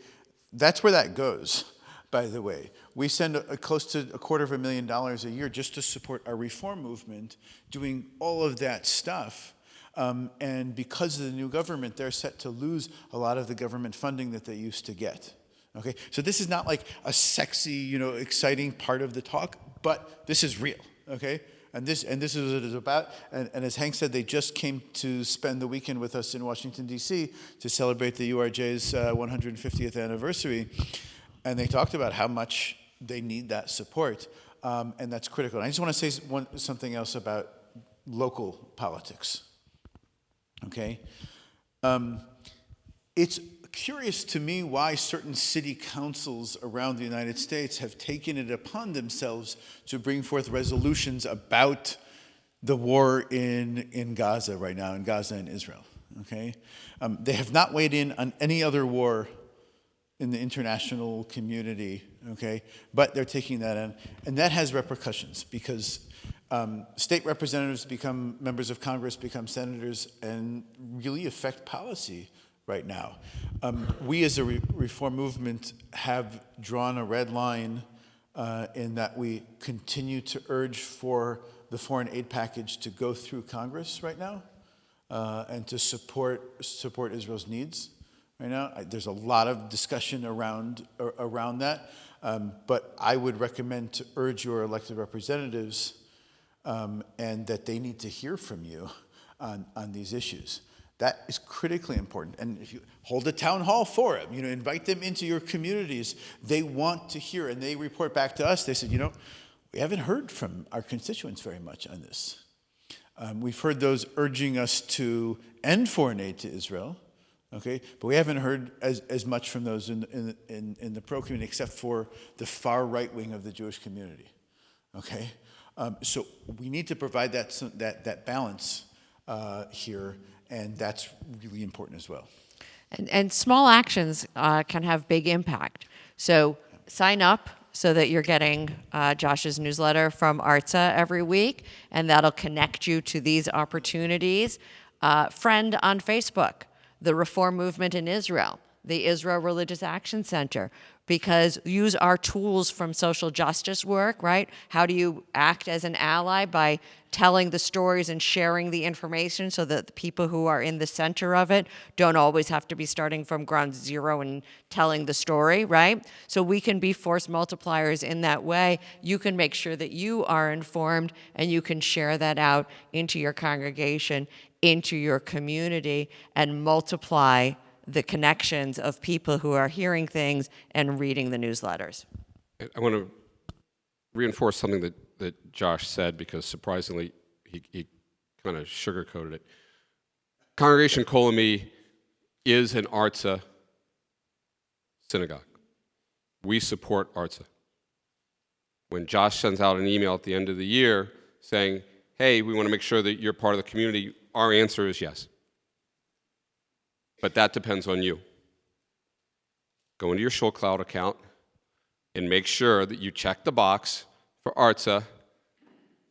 that's where that goes, by the way. We send close to $250,000 a year just to support our reform movement, doing all of that stuff. And because of the new government, they're set to lose a lot of the government funding that they used to get. Okay, so this is not like a sexy, exciting part of the talk, but this is real. Okay, and this is what it is about. And as Hank said, they just came to spend the weekend with us in Washington D.C. to celebrate the URJ's 150th anniversary, and they talked about how much they need that support, and that's critical. And I just want to say something else about local politics. Okay, it's curious to me why certain city councils around the United States have taken it upon themselves to bring forth resolutions about the war in Gaza right now, in Gaza and Israel. Okay, they have not weighed in on any other war in the international community. Okay, but they're taking that in, and that has repercussions because state representatives become members of Congress, become senators, and really affect policy right now. We as a reform movement have drawn a red line in that we continue to urge for the foreign aid package to go through Congress right now and to support Israel's needs right now. There's a lot of discussion around that, but I would recommend to urge your elected representatives and that they need to hear from you on these issues. That is critically important. And if you hold a town hall forum, invite them into your communities, they want to hear, and they report back to us. They said, we haven't heard from our constituents very much on this. We've heard those urging us to end foreign aid to Israel, okay, but we haven't heard as much from those in the pro-community, except for the far right wing of the Jewish community, okay? So we need to provide that balance here, and that's really important as well. And small actions can have big impact. So sign up so that you're getting Josh's newsletter from Artsa every week, and that'll connect you to these opportunities. Friend on Facebook, the Reform Movement in Israel, the Israel Religious Action Center. because use our tools from social justice work, right? How do you act as an ally? By telling the stories and sharing the information so that the people who are in the center of it don't always have to be starting from ground zero and telling the story, right? So we can be force multipliers in that way. You can make sure that you are informed and you can share that out into your congregation, into your community, and multiply the connections of people who are hearing things and reading the newsletters. I want to reinforce something that Josh said, because surprisingly, he kind of sugarcoated it. Congregation Kol Ami is an Artsa synagogue. We support Artsa. When Josh sends out an email at the end of the year saying, hey, we want to make sure that you're part of the community, our answer is yes. But that depends on you. Go into your ShulCloud account and make sure that you check the box for Artsa.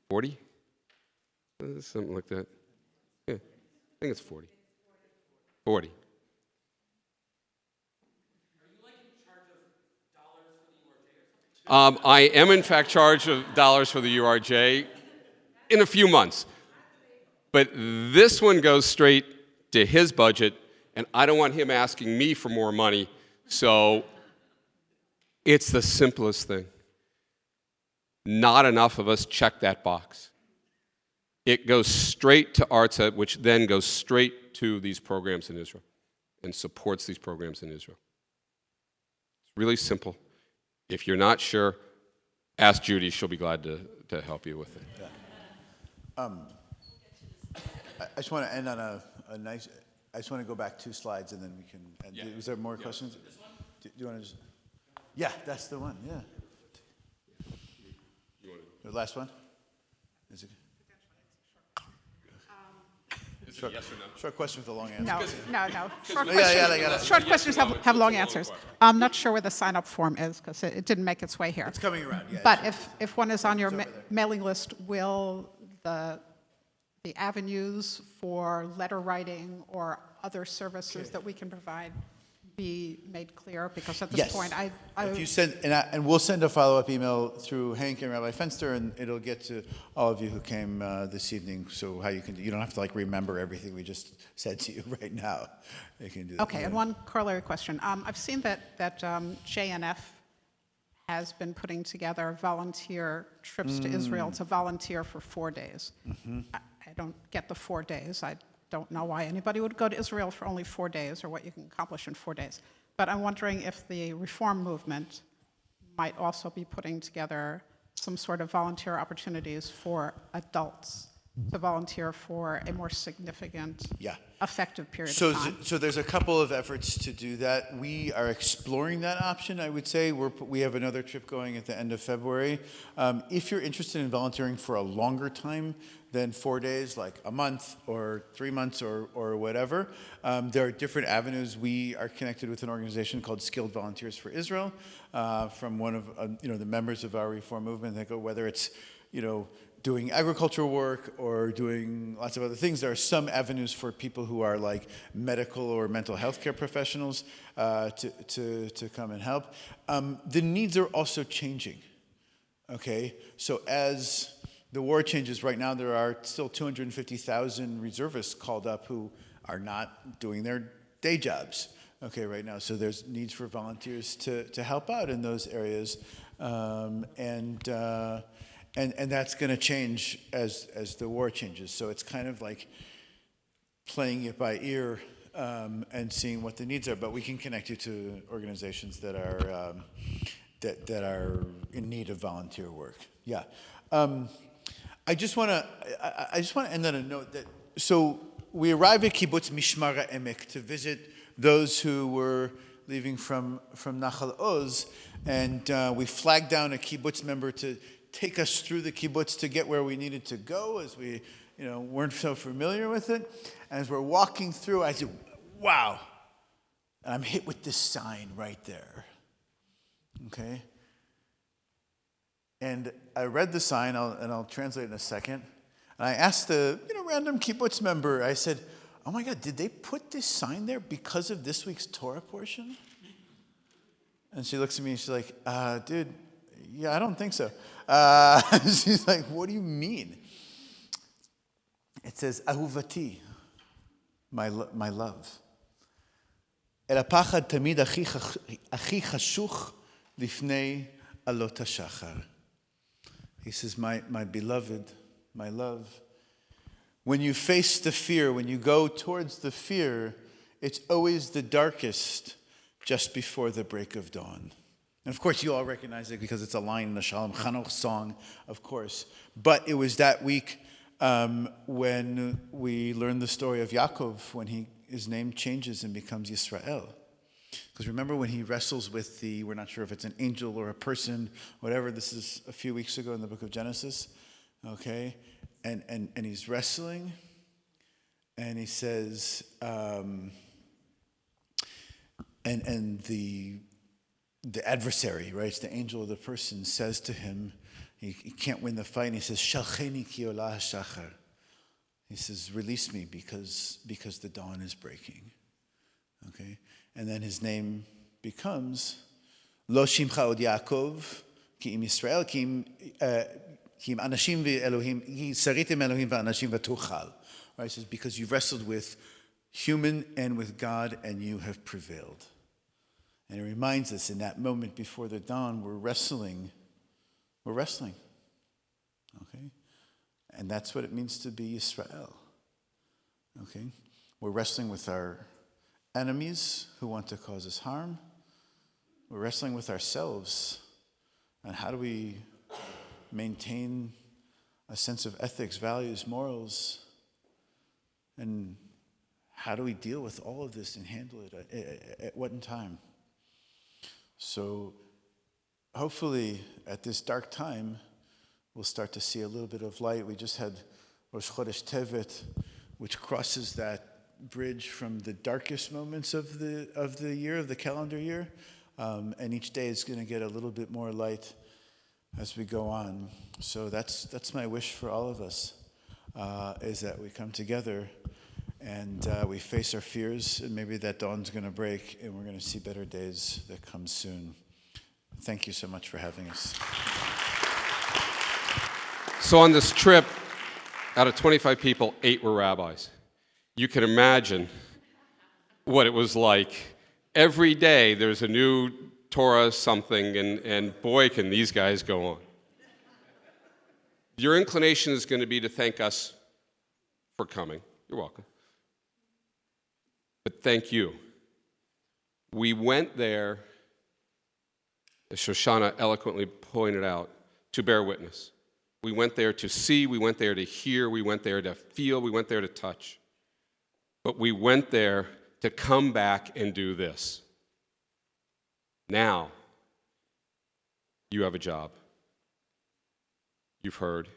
40? Something like that. Yeah, I think it's 40. 40. I am, in fact, charged of dollars for the URJ in a few months. But this one goes straight to his budget, and I don't want him asking me for more money, so it's the simplest thing. Not enough of us check that box. It goes straight to Artsa, which then goes straight to these programs in Israel and supports these programs in Israel. It's really simple. If you're not sure, ask Judy. She'll be glad to help you with it. Yeah. I just want to end on a nice. I just want to go back 2 slides and then we can. Yeah. Was there more questions? This one? Do you want to just? Yeah, that's the one. Yeah. The last one. Is it? Short, yes or no? Short question with a long answer. No. Short, short questions have long answers. I'm not sure where the sign-up form is because it didn't make its way here. It's coming around, yeah. But if one is on your mailing list, will the avenues for letter writing or other services that we can provide be made clear? Because at this point, if you send, and we'll send a follow-up email through Hank and Rabbi Fenster, and it'll get to all of you who came this evening. So how you don't have to remember everything we just said to you right now. You can do that. Okay, and one corollary question. I've seen that JNF has been putting together volunteer trips to Israel to volunteer for 4 days. Mm-hmm. I don't get the 4 days. I don't know why anybody would go to Israel for only 4 days or what you can accomplish in 4 days. But I'm wondering if the reform movement might also be putting together some sort of volunteer opportunities for adults to volunteer for a more significant, effective period of time. So there's a couple of efforts to do that. We are exploring that option, I would say. We have another trip going at the end of February. If you're interested in volunteering for a longer time than 4 days, like a month or 3 months or whatever, there are different avenues. We are connected with an organization called Skilled Volunteers for Israel from one of the members of our reform movement. They go, whether it's doing agricultural work or doing lots of other things. There are some avenues for people who are like medical or mental health care professionals to come and help. The needs are also changing, okay? So as the war changes, right now there are still 250,000 reservists called up who are not doing their day jobs, okay, right now. So there's needs for volunteers to help out in those areas. And that's going to change as the war changes. So it's kind of like playing it by ear and seeing what the needs are. But we can connect you to organizations that are that are in need of volunteer work. Yeah, I just want to end on a note that so we arrived at Kibbutz Mishmar HaEmek to visit those who were leaving from Nachal Oz, and we flagged down a kibbutz member to take us through the kibbutz to get where we needed to go, as we weren't so familiar with it. And as we're walking through, I said, wow. And I'm hit with this sign right there. Okay? And I read the sign, and I'll translate in a second. And I asked the random kibbutz member, I said, oh my God, did they put this sign there because of this week's Torah portion? And she looks at me and she's like, dude, yeah, I don't think so. She's like, what do you mean? It says, Ahuvati, my love. El הפחד תמיד הכי חשוך לפני עלות השחר. He says, my beloved, my love, when you face the fear, when you go towards the fear, it's always the darkest just before the break of dawn. And of course, you all recognize it because it's a line in the Shalom Chanoch song, of course. But it was that week when we learned the story of Yaakov, when his name changes and becomes Yisrael. Because remember when he wrestles with we're not sure if it's an angel or a person, whatever, this is a few weeks ago in the book of Genesis, okay? And he's wrestling, and he says, and the adversary, right, it's the angel of the person, says to him, he can't win the fight, and he says, Shalcheni ki olah hashachar. He says, release me because the dawn is breaking. Okay? And then his name becomes Lo Shimcha Od Yaakov, ki im Yisrael, ki im anashim ve'elohim, saritim Elohim ve'anashim ve'tuchal. Right? It says, because you've wrestled with human and with God, and you have prevailed. And it reminds us in that moment before the dawn, we're wrestling. Okay? And that's what it means to be Israel. Okay? We're wrestling with our enemies who want to cause us harm. We're wrestling with ourselves. And how do we maintain a sense of ethics, values, morals? And how do we deal with all of this and handle it at what time? So hopefully at this dark time, we'll start to see a little bit of light. We just had Rosh Chodesh Tevet, which crosses that bridge from the darkest moments of the year, of the calendar year. And each day is going to get a little bit more light as we go on. So that's my wish for all of us, is that we come together and we face our fears, and maybe that dawn's going to break, and we're going to see better days that come soon. Thank you so much for having us. So on this trip, out of 25 people, 8 were rabbis. You can imagine what it was like. Every day there's a new Torah something, and boy, can these guys go on. Your inclination is going to be to thank us for coming. You're welcome. But thank you. We went there, as Shoshana eloquently pointed out, to bear witness. We went there to see, we went there to hear, we went there to feel, we went there to touch. But we went there to come back and do this. Now, you have a job. You've heard.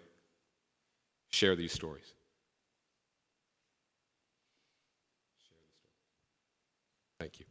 Share these stories. Thank you.